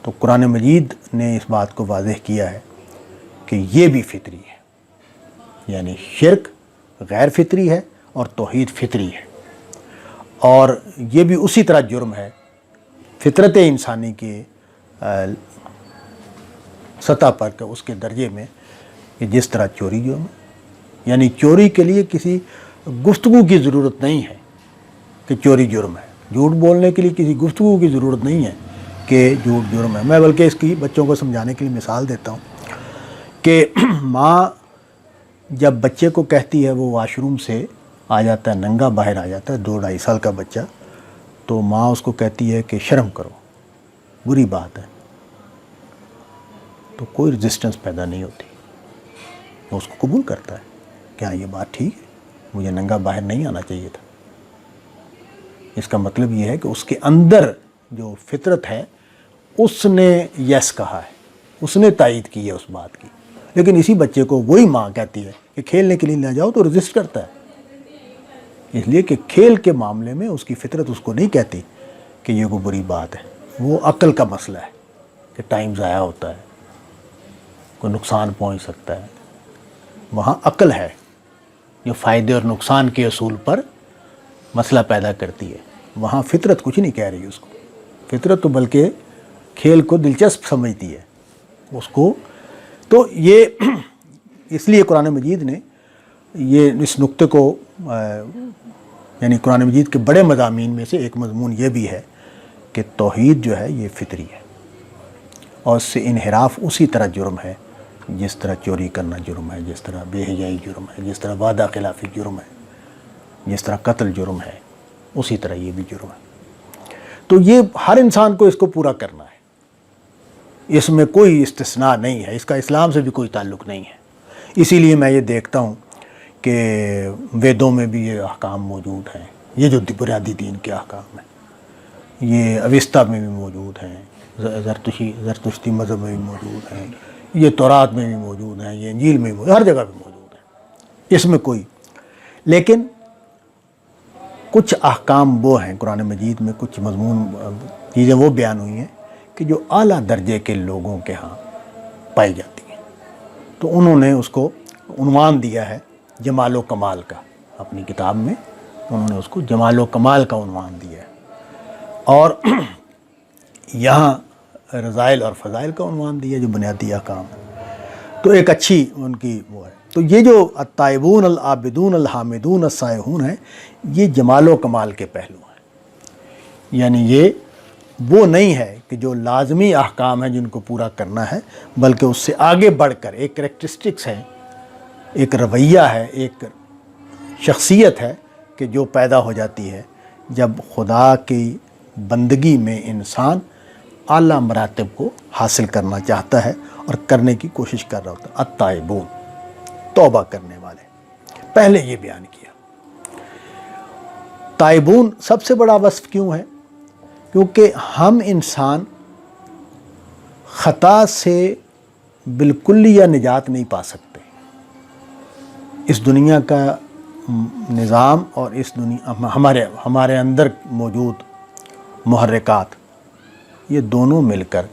تو قرآن مجید نے اس بات کو واضح کیا ہے کہ یہ بھی فطری ہے، یعنی شرک غیر فطری ہے اور توحید فطری ہے، اور یہ بھی اسی طرح جرم ہے فطرت انسانی کے سطح پر کہ اس کے درجے میں کہ جس طرح چوری جرم ہے، یعنی چوری کے لیے کسی گفتگو کی ضرورت نہیں ہے کہ چوری جرم ہے، جھوٹ بولنے کے لیے کسی گفتگو کی ضرورت نہیں ہے کہ جھوٹ جرم ہے۔ میں بلکہ اس کی بچوں کو سمجھانے کے لیے مثال دیتا ہوں کہ ماں جب بچے کو کہتی ہے، وہ واش روم سے آ جاتا ہے ننگا، باہر آ جاتا ہے 2-2.5 سال کا بچہ، تو ماں اس کو کہتی ہے کہ شرم کرو، بری بات ہے، تو کوئی رزسٹنس پیدا نہیں ہوتی، وہ اس کو قبول کرتا ہے کہ ہاں یہ بات ٹھیک ہے، مجھے ننگا باہر نہیں آنا چاہیے تھا۔ اس کا مطلب یہ ہے کہ اس کے اندر جو فطرت ہے اس نے یس کہا ہے، اس نے تائید کی ہے اس بات کی۔ لیکن اسی بچے کو وہی ماں کہتی ہے کہ کھیلنے کے لیے نہ جاؤ، تو رزسٹ کرتا ہے، اس لیے کہ کھیل کے معاملے میں اس کی فطرت اس کو نہیں کہتی کہ یہ کوئی بری بات ہے۔ وہ عقل کا مسئلہ ہے کہ ٹائم ضائع ہوتا ہے، کوئی نقصان پہنچ سکتا ہے، وہاں عقل ہے جو فائدے اور نقصان کے اصول پر مسئلہ پیدا کرتی ہے، وہاں فطرت کچھ نہیں کہہ رہی اس کو۔ فطرت تو بلکہ کھیل کو دلچسپ سمجھتی ہے اس کو۔ تو یہ اس لیے قرآن مجید نے یہ اس نقطے کو یعنی قرآن مجید کے بڑے مضامین میں سے ایک مضمون یہ بھی ہے کہ توحید جو ہے یہ فطری ہے، اور اس سے انحراف اسی طرح جرم ہے جس طرح چوری کرنا جرم ہے، جس طرح بے حیائی جرم ہے، جس طرح وعدہ خلافی جرم ہے، جس طرح قتل جرم ہے، اسی طرح یہ بھی جرم ہے۔ تو یہ ہر انسان کو اس کو پورا کرنا ہے، اس میں کوئی استثناء نہیں ہے، اس کا اسلام سے بھی کوئی تعلق نہیں ہے۔ اسی لیے میں یہ دیکھتا ہوں کہ ویدوں میں بھی یہ احکام موجود ہیں، یہ جو بنیادی دین کے احکام ہیں، یہ اوستا میں بھی موجود ہیں، زرتشتی مذہب میں بھی موجود ہیں، یہ تورات میں بھی موجود ہیں، یہ انجیل میں بھی موجود ہیں، ہر جگہ بھی موجود ہیں، اس میں کوئی۔ لیکن کچھ احکام وہ ہیں قرآن مجید میں، کچھ مضمون چیزیں وہ بیان ہوئی ہیں کہ جو اعلیٰ درجے کے لوگوں کے ہاں پائی جاتی ہیں، تو انہوں نے اس کو عنوان دیا ہے جمال و کمال کا، اپنی کتاب میں انہوں نے اس کو جمال و کمال کا عنوان دیا ہے، اور یہاں رضائل اور فضائل کا عنوان دیا جو بنیادی احکام ہے۔ تو ایک اچھی ان کی وہ ہے۔ تو یہ جو التائبون العابدون الحامدون السائحون ہیں، یہ جمال و کمال کے پہلو ہیں، یعنی یہ وہ نہیں ہے کہ جو لازمی احکام ہیں جن کو پورا کرنا ہے، بلکہ اس سے آگے بڑھ کر ایک کریکٹرسٹکس ہے، ایک رویہ ہے، ایک شخصیت ہے کہ جو پیدا ہو جاتی ہے جب خدا کی بندگی میں انسان اعلیٰ مراتب کو حاصل کرنا چاہتا ہے اور کرنے کی کوشش کر رہا ہوتا ہے۔ التائبون، توبہ کرنے والے، پہلے یہ بیان کیا۔ تائبون سب سے بڑا وصف کیوں ہے؟ کیونکہ ہم انسان خطا سے بالکلیہ نجات نہیں پا سکتے۔ اس دنیا کا نظام اور اس دنیا ہمارے اندر موجود محرکات، یہ دونوں مل کر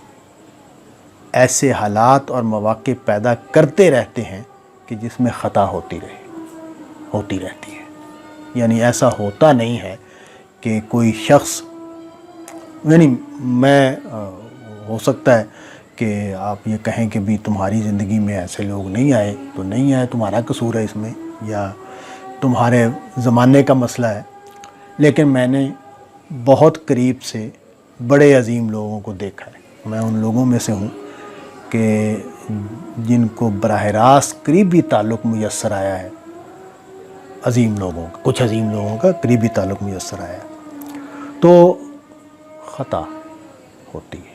ایسے حالات اور مواقع پیدا کرتے رہتے ہیں کہ جس میں خطا ہوتی رہتی ہے۔ یعنی ایسا ہوتا نہیں ہے کہ کوئی شخص، یعنی میں ہو سکتا ہے کہ آپ یہ کہیں کہ بھی تمہاری زندگی میں ایسے لوگ نہیں آئے تو نہیں آئے، تمہارا قصور ہے اس میں، یا تمہارے زمانے کا مسئلہ ہے، لیکن میں نے بہت قریب سے بڑے عظیم لوگوں کو دیکھا ہے۔ میں ان لوگوں میں سے ہوں کہ جن کو براہ راست قریبی تعلق میسر آیا ہے، عظیم لوگوں کا، کچھ عظیم لوگوں کا قریبی تعلق میسر آیا ہے، تو خطا ہوتی ہے۔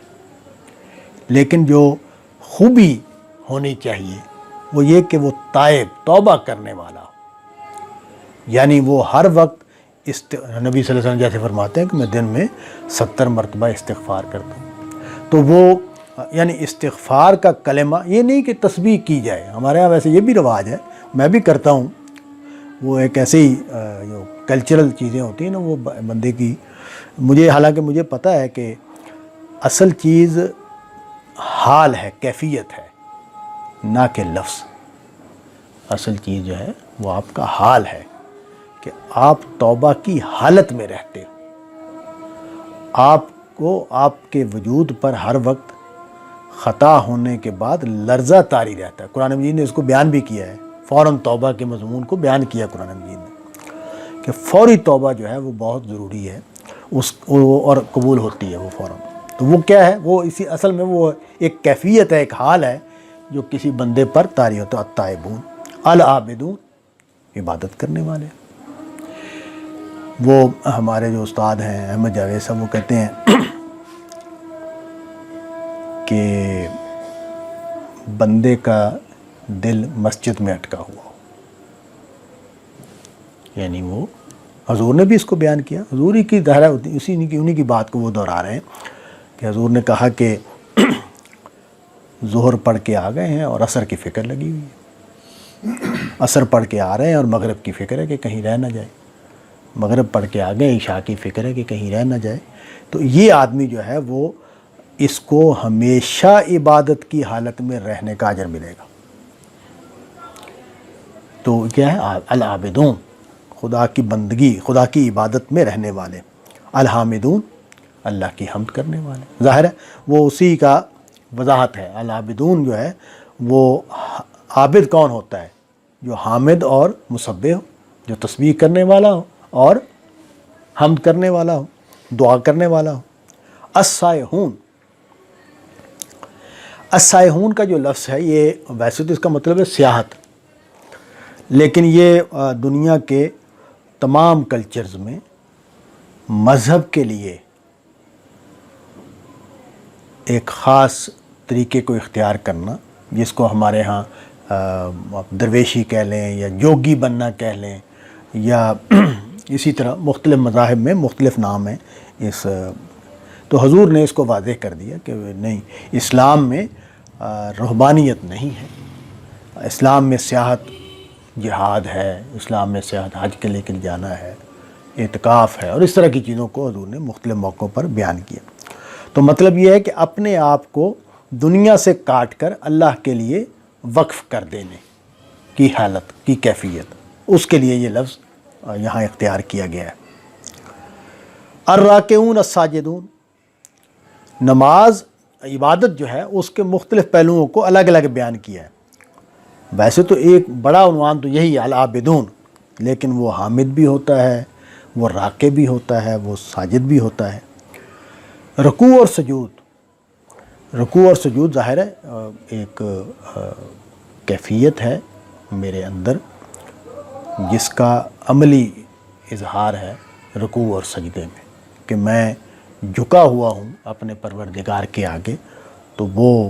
لیکن جو خوبی ہونی چاہیے وہ یہ کہ وہ تائب، توبہ کرنے والا ہو، یعنی وہ ہر وقت نبی صلی اللہ علیہ وسلم جیسے فرماتے ہیں کہ میں دن میں 70 مرتبہ استغفار کرتا ہوں، تو وہ یعنی استغفار کا کلمہ، یہ نہیں کہ تسبیح کی جائے، ہمارے ہاں ویسے یہ بھی رواج ہے، میں بھی کرتا ہوں، وہ ایک ایسے ہی جو کلچرل چیزیں ہوتی ہیں نا، وہ بندے کی، حالانکہ مجھے پتہ ہے کہ اصل چیز حال ہے، کیفیت ہے، نہ کہ لفظ۔ اصل چیز جو ہے وہ آپ کا حال ہے کہ آپ توبہ کی حالت میں رہتے ہو، آپ کو آپ کے وجود پر ہر وقت خطا ہونے کے بعد لرزہ طاری رہتا ہے۔ قرآن مجید نے اس کو بیان بھی کیا ہے، فوراً توبہ کے مضمون کو بیان کیا قرآن مجید نے کہ فوری توبہ جو ہے وہ بہت ضروری ہے اور قبول ہوتی ہے وہ فوراً۔ تو وہ کیا ہے؟ وہ اسی اصل میں وہ ایک کیفیت ہے، ایک حال ہے جو کسی بندے پر طاری ہوتا ہے۔ التائبون العابدون، عبادت کرنے والے۔ وہ ہمارے جو استاد ہیں احمد جاوید صاحب، وہ کہتے ہیں کہ بندے کا دل مسجد میں اٹکا ہوا ہو، یعنی وہ حضور نے بھی اس کو بیان کیا، حضور ہی کی دہرا انہی کی بات کو وہ دہرا رہے ہیں کہ حضور نے کہا کہ ظہر پڑھ کے آ گئے ہیں اور عصر کی فکر لگی ہوئی ہے، عصر پڑھ کے آ رہے ہیں اور مغرب کی فکر ہے کہ کہیں رہ نہ جائے، مغرب پڑھ کے آ گئے، عشاء کی فکر ہے کہ کہیں رہ نہ جائے۔ تو یہ آدمی جو ہے وہ اس کو ہمیشہ عبادت کی حالت میں رہنے کا اجر ملے گا۔ تو کیا ہے؟ العابدون، خدا کی بندگی، خدا کی عبادت میں رہنے والے، الحامدون، اللہ کی حمد کرنے والے۔ ظاہر ہے وہ اسی کا وضاحت ہے۔ العابدون جو ہے وہ عابد کون ہوتا ہے؟ جو حامد اور مسبح ہو، جو تسبیح کرنے والا ہو اور حمد کرنے والا ہو، دعا کرنے والا ہو۔ السائحون، السائحون کا جو لفظ ہے یہ ویسے تو اس کا مطلب ہے سیاحت، لیکن یہ دنیا کے تمام کلچرز میں مذہب کے لیے ایک خاص طریقے کو اختیار کرنا، جس کو ہمارے ہاں درویشی کہہ لیں یا جوگی بننا کہہ لیں، یا اسی طرح مختلف مذاہب میں مختلف نام ہیں اس۔ تو حضور نے اس کو واضح کر دیا کہ نہیں، اسلام میں رہبانیت نہیں ہے، اسلام میں سیاحت جہاد ہے، اسلام میں سیاحت حج کے لے کے جانا ہے، اعتکاف ہے، اور اس طرح کی چیزوں کو حضور نے مختلف موقعوں پر بیان کیا۔ تو مطلب یہ ہے کہ اپنے آپ کو دنیا سے کاٹ کر اللہ کے لیے وقف کر دینے کی حالت کی کیفیت، اس کے لیے یہ لفظ یہاں اختیار کیا گیا ہے۔ الراکعون الساجدون، نماز عبادت جو ہے اس کے مختلف پہلوؤں کو الگ الگ بیان کیا ہے۔ ویسے تو ایک بڑا عنوان تو یہی ہے العابدون، لیکن وہ حامد بھی ہوتا ہے، وہ راکع بھی ہوتا ہے، وہ ساجد بھی ہوتا ہے۔ رکوع اور سجود، رکوع اور سجود ظاہر ہے ایک کیفیت ہے میرے اندر جس کا عملی اظہار ہے رکوع اور سجدے میں، کہ میں جھکا ہوا ہوں اپنے پروردگار کے آگے، تو وہ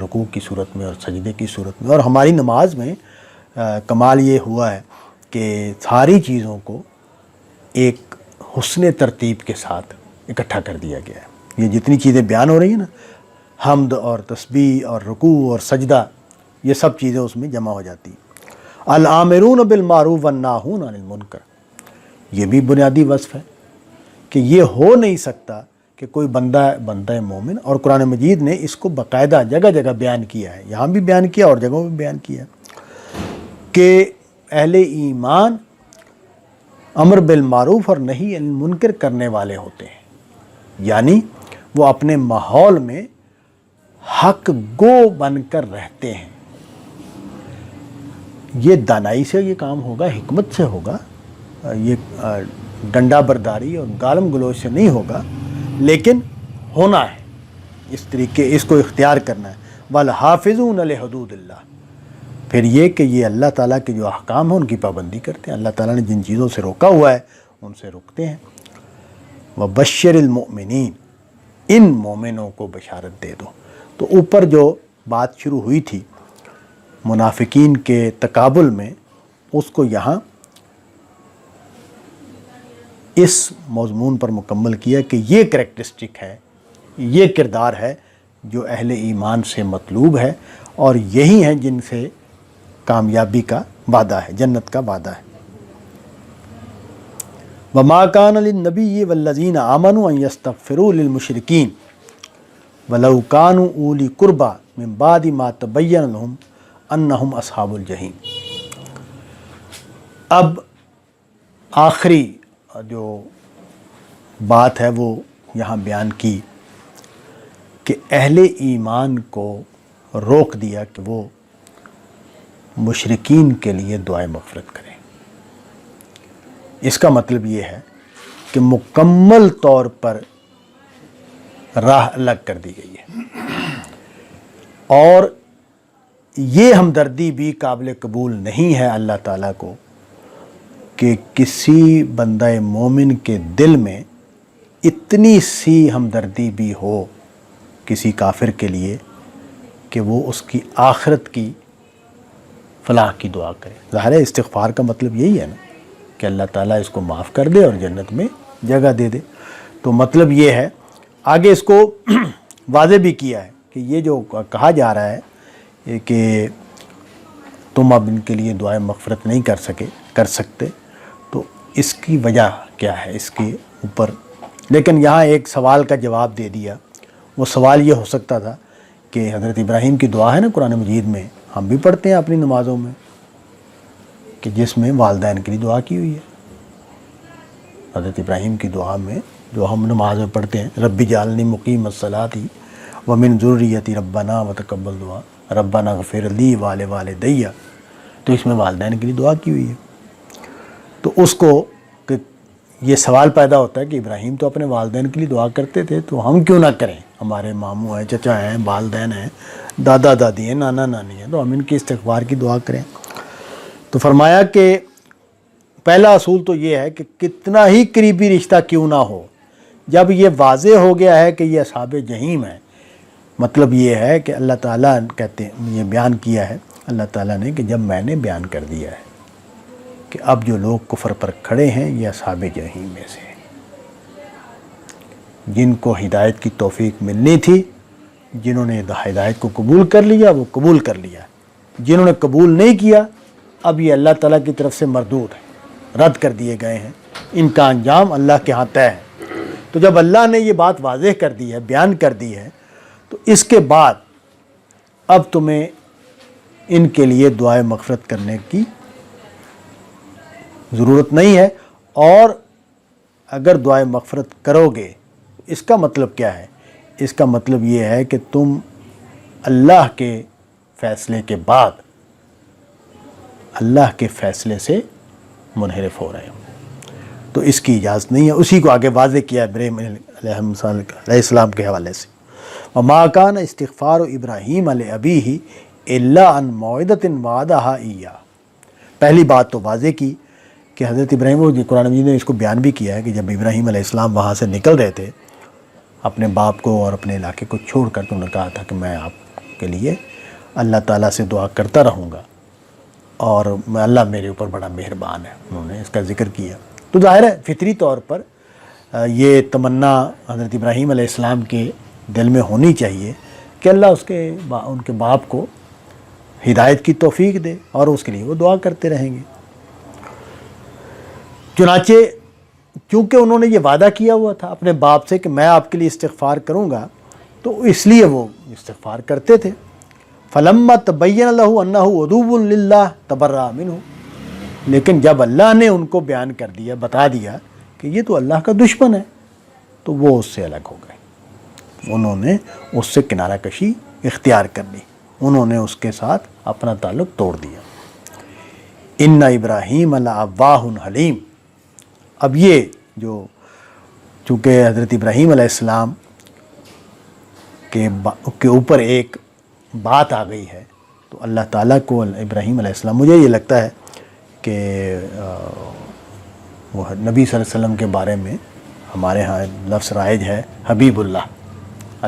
رکوع کی صورت میں اور سجدے کی صورت میں۔ اور ہماری نماز میں کمال یہ ہوا ہے کہ ساری چیزوں کو ایک حسن ترتیب کے ساتھ اکٹھا کر دیا گیا ہے۔ یہ جتنی چیزیں بیان ہو رہی ہیں نا، حمد اور تسبیح اور رکوع اور سجدہ، یہ سب چیزیں اس میں جمع ہو جاتی ہیں۔ الآمرون بالمعروف والناہون عن المنکر، یہ بھی بنیادی وصف ہے کہ یہ ہو نہیں سکتا کہ کوئی بندہ مومن، اور قرآن مجید نے اس کو باقاعدہ جگہ جگہ بیان کیا ہے، یہاں بھی بیان کیا اور جگہوں میں بیان کیا کہ اہل ایمان امر بالمعروف اور نہی عن المنکر کرنے والے ہوتے ہیں، یعنی وہ اپنے ماحول میں حق گو بن کر رہتے ہیں۔ یہ دانائی سے یہ کام ہوگا، حکمت سے ہوگا، یہ ڈنڈا برداری اور گالم گلوچ سے نہیں ہوگا، لیکن ہونا ہے اس طریقے، اس کو اختیار کرنا ہے۔ والحافظون لحدود اللہ، پھر یہ کہ یہ اللہ تعالیٰ کے جو احکام ہیں ان کی پابندی کرتے ہیں، اللہ تعالیٰ نے جن چیزوں سے روکا ہوا ہے ان سے رکتے ہیں۔ وبشر المؤمنین، ان مومنوں کو بشارت دے دو۔ تو اوپر جو بات شروع ہوئی تھی منافقین کے تقابل میں، اس کو یہاں اس مضمون پر مکمل کیا کہ یہ کریکٹرسٹک ہے، یہ کردار ہے جو اہل ایمان سے مطلوب ہے، اور یہی ہیں جن سے کامیابی کا وعدہ ہے، جنت کا وعدہ ہے۔ وما كان للنبي والذين آمنوا ان يستغفروا للمشركين ولو كانوا اولي قربى من بعد ما تبين لهم انهم اصحاب الجحیم۔ اب آخری جو بات ہے وہ یہاں بیان کی کہ اہل ایمان کو روک دیا کہ وہ مشرکین کے لیے دعائے مغفرت کریں۔ اس کا مطلب یہ ہے کہ مکمل طور پر راہ الگ کر دی گئی ہے، اور یہ ہمدردی بھی قابل قبول نہیں ہے اللہ تعالیٰ کو کہ کسی بندہ مومن کے دل میں اتنی سی ہمدردی بھی ہو کسی کافر کے لیے کہ وہ اس کی آخرت کی فلاح کی دعا کرے۔ ظاہر ہے استغفار کا مطلب یہی ہے نا کہ اللہ تعالیٰ اس کو معاف کر دے اور جنت میں جگہ دے دے۔ تو مطلب یہ ہے، آگے اس کو واضح بھی کیا ہے کہ یہ جو کہا جا رہا ہے کہ تم اب ان کے لیے دعائیں مغفرت نہیں کر سکتے، تو اس کی وجہ کیا ہے اس کے اوپر۔ لیکن یہاں ایک سوال کا جواب دے دیا۔ وہ سوال یہ ہو سکتا تھا کہ حضرت ابراہیم کی دعا ہے نا قرآن مجید میں، ہم بھی پڑھتے ہیں اپنی نمازوں میں، کہ جس میں والدین کے لیے دعا کی ہوئی ہے۔ حضرت ابراہیم کی دعا میں جو ہم نماز میں پڑھتے ہیں، رب جعلنی مقیم الصلاۃ ومن ذریتی ربنا وتقبل دعا ربنا اغفر لی ولوالدی، تو اس میں والدین کے لیے دعا کی ہوئی ہے۔ تو اس کو کہ یہ سوال پیدا ہوتا ہے کہ ابراہیم تو اپنے والدین کے لیے دعا کرتے تھے، تو ہم کیوں نہ کریں؟ ہمارے ماموں ہیں، چچا ہیں، والدین ہیں، دادا دادی ہیں، نانا نانی ہیں، تو ہم ان کی استغفار کی دعا کریں۔ تو فرمایا کہ پہلا اصول تو یہ ہے کہ کتنا ہی قریبی رشتہ کیوں نہ ہو، جب یہ واضح ہو گیا ہے کہ یہ اصحاب جہیم ہیں، مطلب یہ ہے کہ اللہ تعالیٰ کہتے ہیں، یہ بیان کیا ہے اللہ تعالیٰ نے کہ جب میں نے بیان کر دیا ہے کہ اب جو لوگ کفر پر کھڑے ہیں یہ اصحاب جہیم میں سے ہیں، جن کو ہدایت کی توفیق ملنی تھی، جنہوں نے ہدایت کو قبول کر لیا وہ قبول کر لیا، جنہوں نے قبول نہیں کیا اب یہ اللہ تعالیٰ کی طرف سے مردود ہے، رد کر دیے گئے ہیں، ان کا انجام اللہ کے ہاں طے ہے۔ تو جب اللہ نے یہ بات واضح کر دی ہے، بیان کر دی ہے، تو اس کے بعد اب تمہیں ان کے لیے دعائے مغفرت کرنے کی ضرورت نہیں ہے، اور اگر دعائے مغفرت کرو گے اس کا مطلب کیا ہے؟ اس کا مطلب یہ ہے کہ تم اللہ کے فیصلے کے بعد اللہ کے فیصلے سے منحرف ہو رہے ہو، تو اس کی اجازت نہیں ہے۔ اسی کو آگے واضح کیا ابراہیم علیہ السلام کے حوالے سے، وَمَا كَانَ اسْتِغْفَارُ إِبْرَاهِيمَ لِأَبِيهِ إِلَّا عَنْ مَوْعِدَةٍ وَعَدَهَا إِيَّاهُ۔ پہلی بات تو واضح کی کہ حضرت ابراہیم، قرآن مجید نے اس کو بیان بھی کیا ہے کہ جب ابراہیم علیہ السلام وہاں سے نکل رہے تھے اپنے باپ کو اور اپنے علاقے کو چھوڑ کر، تو انہوں نے کہا تھا کہ میں آپ کے لیے اللہ تعالیٰ سے دعا کرتا رہوں گا اور اللہ میرے اوپر بڑا مہربان ہے، انہوں نے اس کا ذکر کیا۔ تو ظاہر ہے فطری طور پر یہ تمنا حضرت ابراہیم علیہ السلام کے دل میں ہونی چاہیے کہ اللہ ان کے باپ کو ہدایت کی توفیق دے، اور اس کے لیے وہ دعا کرتے رہیں گے۔ چنانچہ چونکہ انہوں نے یہ وعدہ کیا ہوا تھا اپنے باپ سے کہ میں آپ کے لیے استغفار کروں گا، تو اس لیے وہ استغفار کرتے تھے۔ فَلَمَّا تَبَيَّنَ لَهُ أَنَّهُ عَدُوٌّ لِلَّهِ تَبَرَّأَ مِنْهُ، لیکن جب اللہ نے ان کو بیان کر دیا، بتا دیا کہ یہ تو اللہ کا دشمن ہے، تو وہ اس سے الگ ہو گئے، انہوں نے اس سے کنارہ کشی اختیار کر لی، انہوں نے اس کے ساتھ اپنا تعلق توڑ دیا۔ اِنَّ إِبْرَاهِيمَ لَأَوَّاهٌ حَلِيمٌ۔ اب یہ جو چونکہ حضرت ابراہیم علیہ السلام کے اوپر ایک بات آ گئی ہے، تو اللہ تعالیٰ کو ابراہیم علیہ السلام، مجھے یہ لگتا ہے کہ وہ نبی صلی اللہ علیہ وسلم کے بارے میں ہمارے ہاں لفظ رائج ہے حبیب اللہ،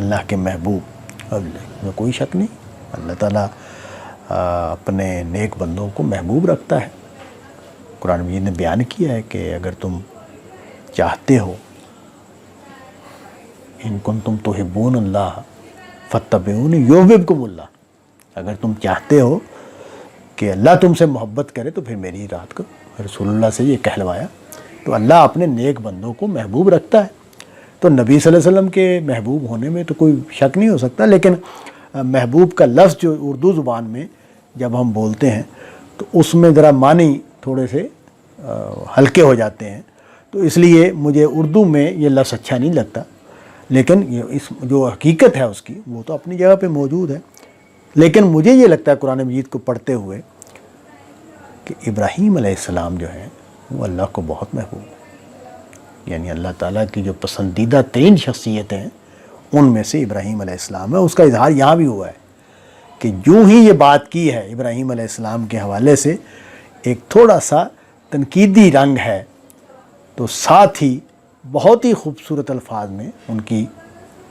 اللہ کے محبوب، میں کوئی شک نہیں، اللہ تعالیٰ اپنے نیک بندوں کو محبوب رکھتا ہے۔ قرآن مجید نے بیان کیا ہے کہ اگر تم چاہتے ہو، ان کنتم تحبون اللہ فاتبعونی یحببکم اللہ، اگر تم چاہتے ہو کہ اللہ تم سے محبت کرے تو پھر میری رات کو رسول اللہ سے یہ کہلوایا۔ تو اللہ اپنے نیک بندوں کو محبوب رکھتا ہے، تو نبی صلی اللہ علیہ وسلم کے محبوب ہونے میں تو کوئی شک نہیں ہو سکتا۔ لیکن محبوب کا لفظ جو اردو زبان میں جب ہم بولتے ہیں تو اس میں ذرا معنی تھوڑے سے ہلکے ہو جاتے ہیں، تو اس لیے مجھے اردو میں یہ لفظ اچھا نہیں لگتا، لیکن یہ اس جو حقیقت ہے اس کی وہ تو اپنی جگہ پہ موجود ہے. لیکن مجھے یہ لگتا ہے قرآن مجید کو پڑھتے ہوئے کہ ابراہیم علیہ السلام جو ہیں وہ اللہ کو بہت محبوب ہے. یعنی اللہ تعالیٰ کی جو پسندیدہ ترین شخصیتیں ہیں ان میں سے ابراہیم علیہ السلام ہے. اس کا اظہار یہاں بھی ہوا ہے کہ جو ہی یہ بات کی ہے ابراہیم علیہ السلام کے حوالے سے ایک تھوڑا سا تنقیدی رنگ ہے، تو ساتھ ہی بہت ہی خوبصورت الفاظ میں ان کی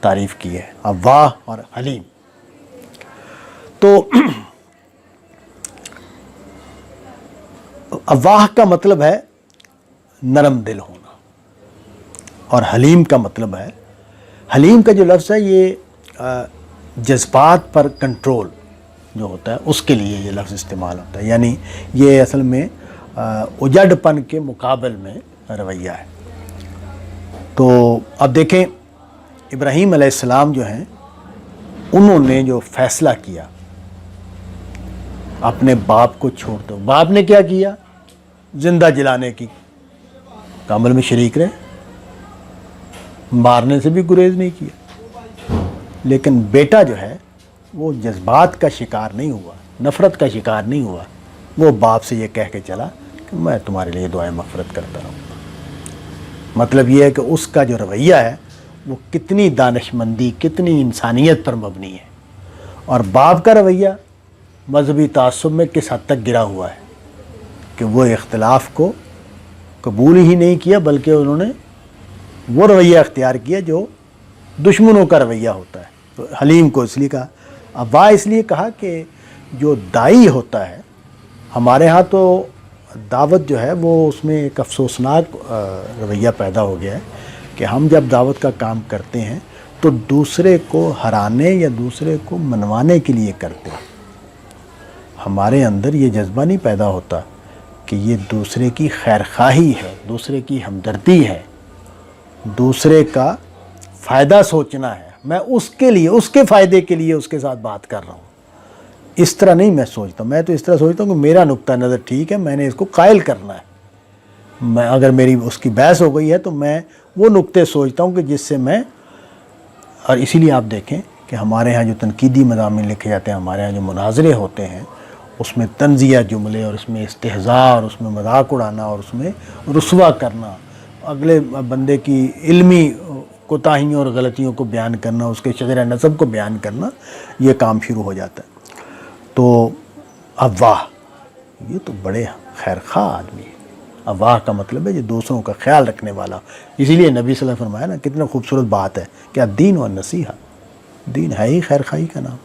تعریف کی ہے، اواہ اور حلیم. تو اواہ کا مطلب ہے نرم دل ہونا، اور حلیم کا مطلب ہے، حلیم کا جو لفظ ہے یہ جذبات پر کنٹرول جو ہوتا ہے اس کے لیے یہ لفظ استعمال ہوتا ہے. یعنی یہ اصل میں اجڑ پن کے مقابل میں رویہ ہے. تو اب دیکھیں ابراہیم علیہ السلام جو ہیں انہوں نے جو فیصلہ کیا اپنے باپ کو چھوڑ دو، باپ نے کیا کیا؟ زندہ جلانے کی عمل میں شریک رہے، مارنے سے بھی گریز نہیں کیا. لیکن بیٹا جو ہے وہ جذبات کا شکار نہیں ہوا، نفرت کا شکار نہیں ہوا. وہ باپ سے یہ کہہ کے چلا کہ میں تمہارے لیے دعائیں مغفرت کرتا رہوں. مطلب یہ ہے کہ اس کا جو رویہ ہے وہ کتنی دانشمندی، کتنی انسانیت پر مبنی ہے. اور باپ کا رویہ مذہبی تعصب میں کس حد تک گرا ہوا ہے کہ وہ اختلاف کو قبول ہی نہیں کیا، بلکہ انہوں نے وہ رویہ اختیار کیا جو دشمنوں کا رویہ ہوتا ہے. تو حلیم کو اس لیے کہا. اواہ اس لیے کہا کہ جو دائی ہوتا ہے، ہمارے ہاں تو دعوت جو ہے وہ اس میں ایک افسوسناک رویہ پیدا ہو گیا ہے کہ ہم جب دعوت کا کام کرتے ہیں تو دوسرے کو ہرانے یا دوسرے کو منوانے کے لیے کرتے ہیں. ہمارے اندر یہ جذبہ نہیں پیدا ہوتا کہ یہ دوسرے کی خیرخواہی ہے، دوسرے کی ہمدردی ہے، دوسرے کا فائدہ سوچنا ہے، میں اس کے لیے، اس کے فائدے کے لیے اس کے ساتھ بات کر رہا ہوں. اس طرح نہیں میں سوچتا. میں تو اس طرح سوچتا ہوں کہ میرا نقطہ نظر ٹھیک ہے، میں نے اس کو قائل کرنا ہے. میں اگر میری اس کی بحث ہو گئی ہے تو میں وہ نقطے سوچتا ہوں کہ جس سے میں، اور اسی لیے آپ دیکھیں کہ ہمارے ہاں جو تنقیدی مضامین لکھے جاتے ہیں، ہمارے ہاں جو مناظرے ہوتے ہیں، اس میں طنزیہ جملے اور اس میں استہزاء اور اس میں مذاق اڑانا اور اس میں رسوا کرنا، اگلے بندے کی علمی کوتاہیوں اور غلطیوں کو بیان کرنا، اس کے شجرہ نسب کو بیان کرنا، یہ کام شروع ہو جاتا ہے. تو اواہ یہ تو بڑے خیرخواہ آدمی ہے. اواہ کا مطلب ہے جو دوسروں کا خیال رکھنے والا. اسی لیے نبی صلی اللہ علیہ وسلم نے فرمایا نا، کتنا خوبصورت بات ہے کہ دین و نصیحہ، دین ہے ہی خیرخواہی کا نام.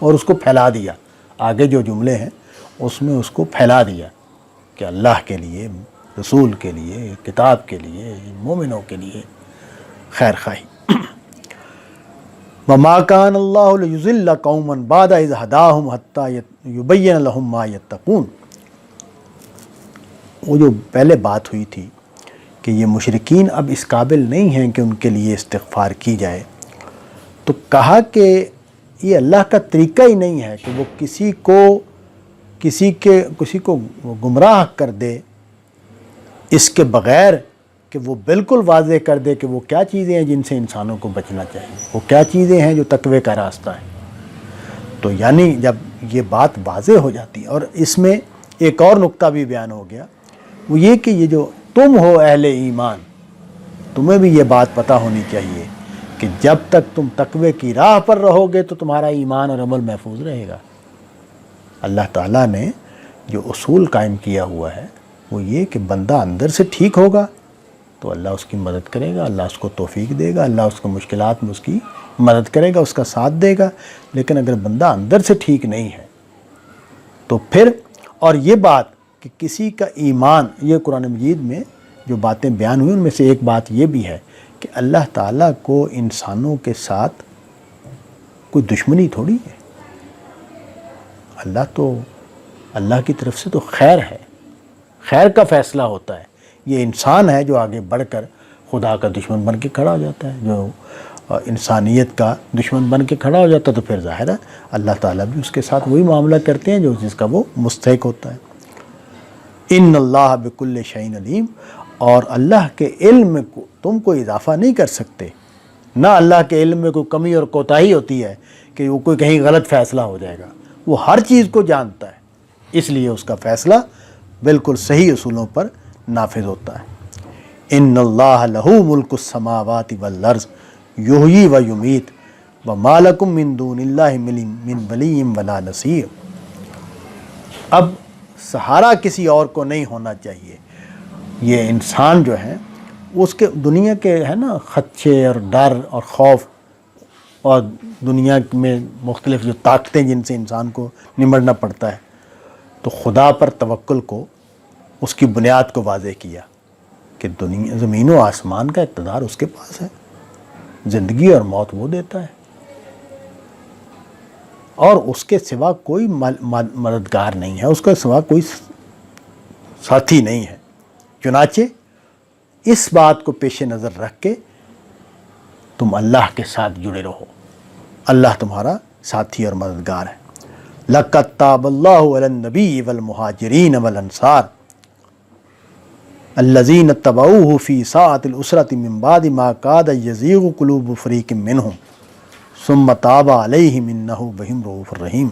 اور اس کو پھیلا دیا، آگے جو جملے ہیں اس میں اس کو پھیلا دیا کہ اللہ کے لیے، رسول کے لیے، کتاب کے لیے، مومنوں کے لیے خیرخواہی. وَمَا كَانَ اللَّهُ لِيُضِلَّ قَوْمًا بَعْدَ إِذْ هَدَاهُمْ حَتَّى يُبَيِّنَ لَهُم مَّا يَتَّقُونَ. وہ جو پہلے بات ہوئی تھی کہ یہ مشرکین اب اس قابل نہیں ہیں کہ ان کے لیے استغفار کی جائے، تو کہا کہ یہ اللہ کا طریقہ ہی نہیں ہے کہ وہ کسی کو گمراہ کر دے اس کے بغیر کہ وہ بالکل واضح کر دے کہ وہ کیا چیزیں ہیں جن سے انسانوں کو بچنا چاہیے، وہ کیا چیزیں ہیں جو تقوی کا راستہ ہے. تو یعنی جب یہ بات واضح ہو جاتی ہے، اور اس میں ایک اور نقطہ بھی بیان ہو گیا، وہ یہ کہ یہ جو تم ہو اہل ایمان، تمہیں بھی یہ بات پتہ ہونی چاہیے کہ جب تک تم تقوی کی راہ پر رہو گے تو تمہارا ایمان اور عمل محفوظ رہے گا. اللہ تعالیٰ نے جو اصول قائم کیا ہوا ہے وہ یہ کہ بندہ اندر سے ٹھیک ہوگا تو اللہ اس کی مدد کرے گا، اللہ اس کو توفیق دے گا، اللہ اس کو مشکلات میں اس کی مدد کرے گا، اس کا ساتھ دے گا. لیکن اگر بندہ اندر سے ٹھیک نہیں ہے تو پھر، اور یہ بات کہ کسی کا ایمان، یہ قرآن مجید میں جو باتیں بیان ہوئی ان میں سے ایک بات یہ بھی ہے کہ اللہ تعالیٰ کو انسانوں کے ساتھ کوئی دشمنی تھوڑی ہے. اللہ کی طرف سے تو خیر ہے، خیر کا فیصلہ ہوتا ہے. یہ انسان ہے جو آگے بڑھ کر خدا کا دشمن بن کے کھڑا ہو جاتا ہے، جو انسانیت کا دشمن بن کے کھڑا ہو جاتا ہے. تو پھر ظاہر ہے اللہ تعالیٰ بھی اس کے ساتھ وہی معاملہ کرتے ہیں جو جس کا وہ مستحق ہوتا ہے. ان اللہ بکل شیء علیم، اور اللہ کے علم میں تم کوئی اضافہ نہیں کر سکتے نہ اللہ کے علم میں کوئی کمی اور کوتاہی ہوتی ہے کہ وہ کوئی کہیں غلط فیصلہ ہو جائے گا، وہ ہر چیز کو جانتا ہے، اس لیے اس کا فیصلہ بالکل صحیح اصولوں پر نافذ ہوتا ہے۔ ان اللہ لہ ملک السماوات والارض یحیی و یمیت وما لکم من دون اللہ من ولی ولا نصیر۔ اب سہارا کسی اور کو نہیں ہونا چاہیے۔ یہ انسان جو ہے اس کے دنیا کے ہے نا خدشے اور ڈر اور خوف اور دنیا میں مختلف جو طاقتیں جن سے انسان کو نمٹنا پڑتا ہے، تو خدا پر توکل کو اس کی بنیاد کو واضح کیا کہ دنیا زمین و آسمان کا اقتدار اس کے پاس ہے، زندگی اور موت وہ دیتا ہے اور اس کے سوا کوئی مددگار نہیں ہے، اس کے سوا کوئی ساتھی نہیں ہے۔ چنانچہ اس بات کو پیش نظر رکھ کے تم اللہ کے ساتھ جڑے رہو، اللہ تمہارا ساتھی اور مددگار ہے۔ لَقَدْ تَابَ اللَّهُ عَلَى النَّبِيِّ وَالْمُهَاجِرِينَ وَالْأَنصَارِ الَّذِينَ اتَّبَعُوهُ فِي سَاعَةِ الْعُسْرَةِ مِن بَعْدِ مَا كَادَ يَزِيغُ قُلُوبُ فَرِيقٍ مِّنْهُمْ ثُمَّ تَابَ عَلَيْهِمْ إِنَّهُ بِهِمْ رَءُوفٌ رَحِيمٌ۔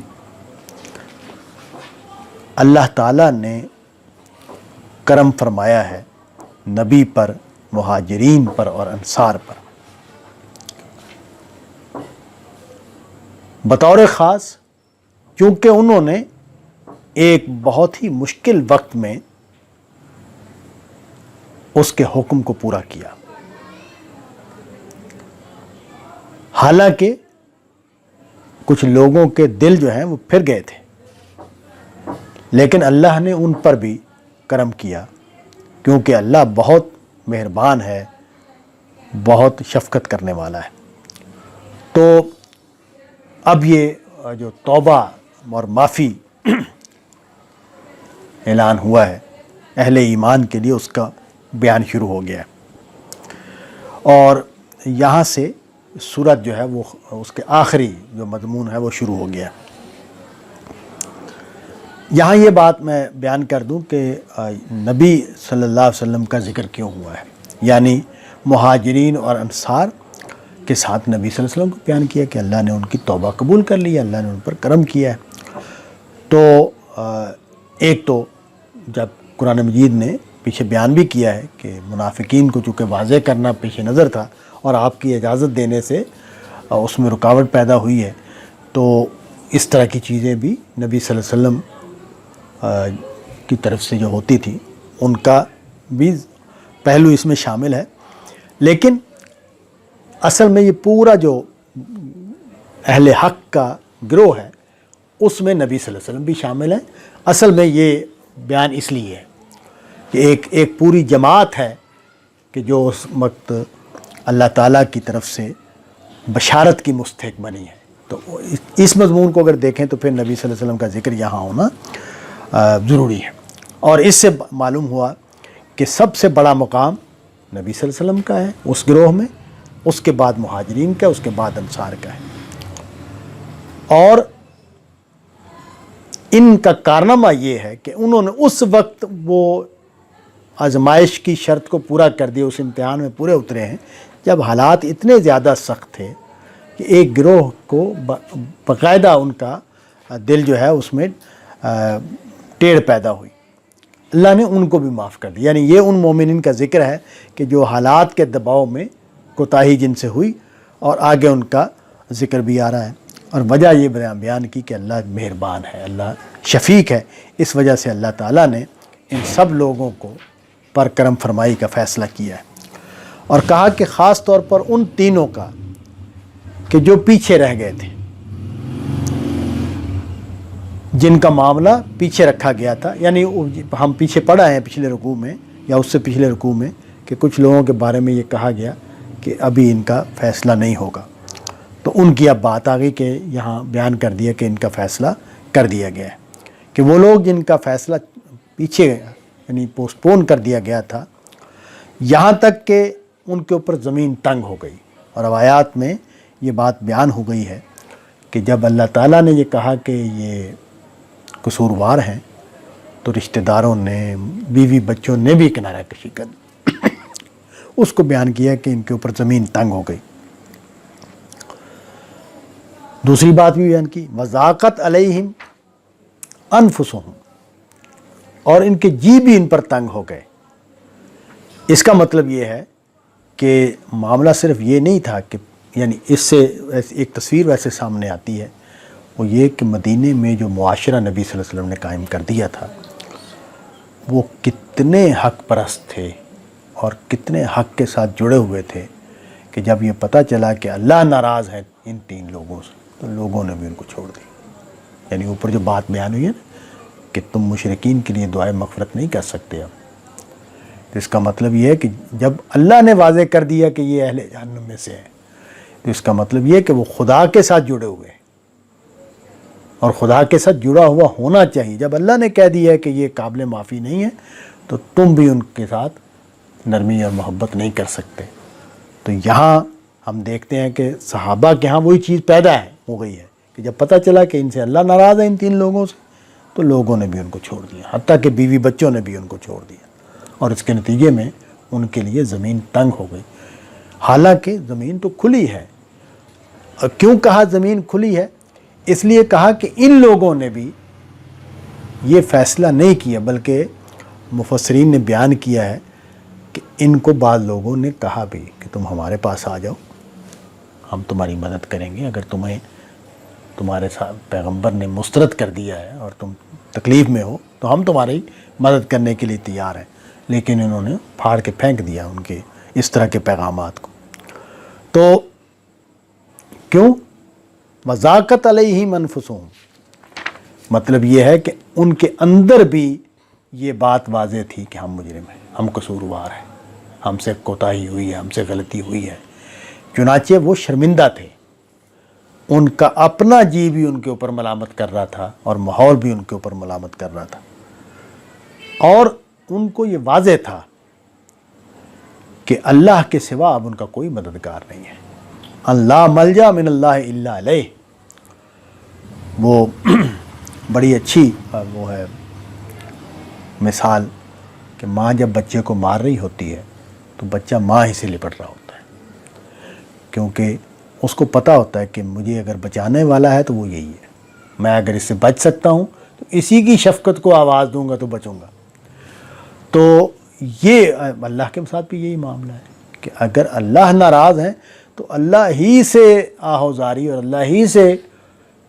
اللہ تعالیٰ نے کرم فرمایا ہے نبی پر، مہاجرین پر اور انصار پر، بطور خاص چونکہ انہوں نے ایک بہت ہی مشکل وقت میں اس کے حکم کو پورا کیا، حالانکہ کچھ لوگوں کے دل جو ہیں وہ پھر گئے تھے، لیکن اللہ نے ان پر بھی کرم کیا کیونکہ اللہ بہت مہربان ہے، بہت شفقت کرنے والا ہے۔ تو اب یہ جو توبہ اور معافی اعلان ہوا ہے اہل ایمان کے لیے، اس کا بیان شروع ہو گیا ہے، اور یہاں سے سورت جو ہے وہ اس کے آخری جو مضمون ہے وہ شروع ہو گیا ہے۔ یہاں یہ بات میں بیان کر دوں کہ نبی صلی اللہ علیہ وسلم کا ذکر کیوں ہوا ہے، یعنی مہاجرین اور انصار کے ساتھ نبی صلی اللہ علیہ وسلم کو بیان کیا کہ اللہ نے ان کی توبہ قبول کر لی ہے، اللہ نے ان پر کرم کیا ہے۔ تو ایک تو جب قرآن مجید نے پیچھے بیان بھی کیا ہے کہ منافقین کو چونکہ واضح کرنا پیش نظر تھا اور آپ کی اجازت دینے سے اس میں رکاوٹ پیدا ہوئی ہے، تو اس طرح کی چیزیں بھی نبی صلی اللہ علیہ وسلم کی طرف سے جو ہوتی تھی ان کا بھی پہلو اس میں شامل ہے، لیکن اصل میں یہ پورا جو اہل حق کا گروہ ہے اس میں نبی صلی اللہ علیہ وسلم بھی شامل ہیں۔ اصل میں یہ بیان اس لیے ہے کہ ایک پوری جماعت ہے کہ جو اس وقت اللہ تعالیٰ کی طرف سے بشارت کی مستحق بنی ہے، تو اس مضمون کو اگر دیکھیں تو پھر نبی صلی اللہ علیہ وسلم کا ذکر یہاں ہونا ضروری ہے۔ اور اس سے معلوم ہوا کہ سب سے بڑا مقام نبی صلی اللہ علیہ وسلم کا ہے اس گروہ میں، اس کے بعد مہاجرین کا، اس کے بعد انصار کا ہے، اور ان کا کارنامہ یہ ہے کہ انہوں نے اس وقت وہ آزمائش کی شرط کو پورا کر دیا، اس امتحان میں پورے اترے ہیں جب حالات اتنے زیادہ سخت تھے کہ ایک گروہ کو باقاعدہ ان کا دل جو ہے اس میں ٹیڑھ پیدا ہوئی، اللہ نے ان کو بھی معاف کر دیا۔ یعنی یہ ان مومنین کا ذکر ہے کہ جو حالات کے دباؤ میں کوتاہی جن سے ہوئی، اور آگے ان کا ذکر بھی آ رہا ہے، اور وجہ یہ بیان کی کہ اللہ مہربان ہے، اللہ شفیق ہے، اس وجہ سے اللہ تعالیٰ نے ان سب لوگوں کو پر کرم فرمائی کا فیصلہ کیا ہے، اور کہا کہ خاص طور پر ان تینوں کا کہ جو پیچھے رہ گئے تھے، جن کا معاملہ پیچھے رکھا گیا تھا، یعنی ہم پیچھے پڑھا ہے پچھلے رکوع میں یا اس سے پچھلے رکوع میں کہ کچھ لوگوں کے بارے میں یہ کہا گیا کہ ابھی ان کا فیصلہ نہیں ہوگا، تو ان کی اب بات آ گئی کہ یہاں بیان کر دیا کہ ان کا فیصلہ کر دیا گیا ہے، کہ وہ لوگ جن کا فیصلہ پیچھے یعنی پوسٹ پون کر دیا گیا تھا، یہاں تک کہ ان کے اوپر زمین تنگ ہو گئی، اور روایات میں یہ بات بیان ہو گئی ہے کہ جب اللہ تعالیٰ نے یہ کہا کہ یہ قصوروار ہیں تو رشتہ داروں نے، بیوی بچوں نے بھی کنارہ کشی کر اس کو بیان کیا کہ ان کے اوپر زمین تنگ ہو گئی، دوسری بات بھی بیان کی، وضاقت علیہم انفسہم، اور ان کے جی بھی ان پر تنگ ہو گئے۔ اس کا مطلب یہ ہے کہ معاملہ صرف یہ نہیں تھا کہ یعنی اس سے ایک تصویر ویسے سامنے آتی ہے، وہ یہ کہ مدینے میں جو معاشرہ نبی صلی اللہ علیہ وسلم نے قائم کر دیا تھا وہ کتنے حق پرست تھے اور کتنے حق کے ساتھ جڑے ہوئے تھے کہ جب یہ پتہ چلا کہ اللہ ناراض ہے ان 3 لوگوں سے تو لوگوں نے بھی ان کو چھوڑ دی۔ یعنی اوپر جو بات بیان ہوئی ہے نا کہ تم مشرکین کے لیے دعائے مغفرت نہیں کر سکتے اب، تو اس کا مطلب یہ ہے کہ جب اللہ نے واضح کر دیا کہ یہ اہل جہنم میں سے ہے تو اس کا مطلب یہ ہے کہ وہ خدا کے ساتھ جڑے ہوئے ہیں اور خدا کے ساتھ جڑا ہوا ہونا چاہیے۔ جب اللہ نے کہہ دیا ہے کہ یہ قابل معافی نہیں ہے تو تم بھی ان کے ساتھ نرمی اور محبت نہیں کر سکتے۔ تو یہاں ہم دیکھتے ہیں کہ صحابہ کے ہاں وہی چیز پیدا ہو گئی ہے کہ جب پتہ چلا کہ ان سے اللہ ناراض ہے ان 3 لوگوں سے تو لوگوں نے بھی ان کو چھوڑ دیا، حتیٰ کہ بیوی بچوں نے بھی ان کو چھوڑ دیا، اور اس کے نتیجے میں ان کے لیے زمین تنگ ہو گئی، حالانکہ زمین تو کھلی ہے۔ اور کیوں کہا زمین کھلی ہے؟ اس لیے کہا کہ ان لوگوں نے بھی یہ فیصلہ نہیں کیا، بلکہ مفسرین نے بیان کیا ہے کہ ان کو بعض لوگوں نے کہا بھی کہ تم ہمارے پاس آ جاؤ، ہم تمہاری مدد کریں گے، اگر تمہیں تمہارے ساتھ پیغمبر نے مسترد کر دیا ہے اور تم تکلیف میں ہو تو ہم تمہاری مدد کرنے کے لیے تیار ہیں۔ لیکن انہوں نے پھاڑ کے پھینک دیا ان کے اس طرح کے پیغامات کو۔ تو کیوں؟ وضاقت علیہم انفسہم، مطلب یہ ہے کہ ان کے اندر بھی یہ بات واضح تھی کہ ہم مجرم ہیں، ہم قصوروار ہیں، ہم سے کوتاہی ہوئی ہے، ہم سے غلطی ہوئی ہے، چنانچہ وہ شرمندہ تھے۔ ان کا اپنا جی بھی ان کے اوپر ملامت کر رہا تھا اور ماحول بھی ان کے اوپر ملامت کر رہا تھا، اور ان کو یہ واضح تھا کہ اللہ کے سوا اب ان کا کوئی مددگار نہیں ہے۔ اللہ ملجا من اللہ الا علیہ، وہ بڑی اچھی وہ ہے مثال کہ ماں جب بچے کو مار رہی ہوتی ہے تو بچہ ماں ہی سے لپٹ رہا ہوتا ہے، کیونکہ اس کو پتہ ہوتا ہے کہ مجھے اگر بچانے والا ہے تو وہ یہی ہے، میں اگر اس سے بچ سکتا ہوں تو اسی کی شفقت کو آواز دوں گا تو بچوں گا۔ تو یہ اللہ کے ساتھ بھی یہی معاملہ ہے کہ اگر اللہ ناراض ہیں تو اللہ ہی سے آہوزاری اور اللہ ہی سے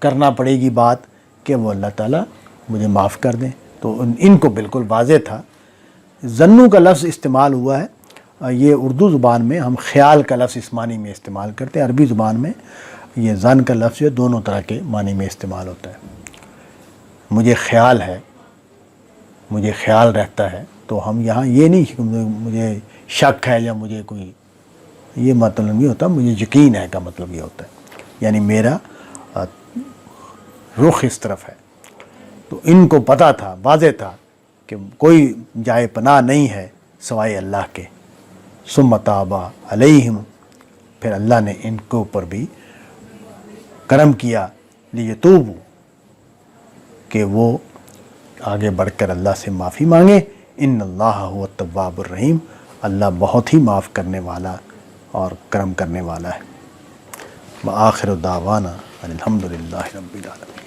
کرنا پڑے گی بات کہ وہ اللہ تعالیٰ مجھے معاف کر دیں۔ تو ان کو بالکل واضح تھا۔ ظنوں کا لفظ استعمال ہوا ہے، یہ اردو زبان میں ہم خیال کا لفظ اس معنی میں استعمال کرتے ہیں، عربی زبان میں یہ ظن کا لفظ جو دونوں طرح کے معنی میں استعمال ہوتا ہے۔ مجھے خیال ہے، مجھے خیال رہتا ہے، تو ہم یہاں یہ نہیں کہ مجھے شک ہے یا مجھے کوئی، یہ مطلب نہیں ہوتا، مجھے یقین ہے کا مطلب یہ ہوتا ہے، یعنی میرا رخ اس طرف ہے۔ تو ان کو پتہ تھا، واضح تھا کہ کوئی جائے پناہ نہیں ہے سوائے اللہ کے۔ ثم تاب علیہم، پھر اللہ نے ان کے اوپر بھی کرم کیا، لیتوبوا، کہ وہ آگے بڑھ کر اللہ سے معافی مانگے۔ ان اللہ هو التواب الرحیم، اللہ بہت ہی معاف کرنے والا اور کرم کرنے والا ہے۔ وآخر دعوانا الحمد للہ رب العالمین۔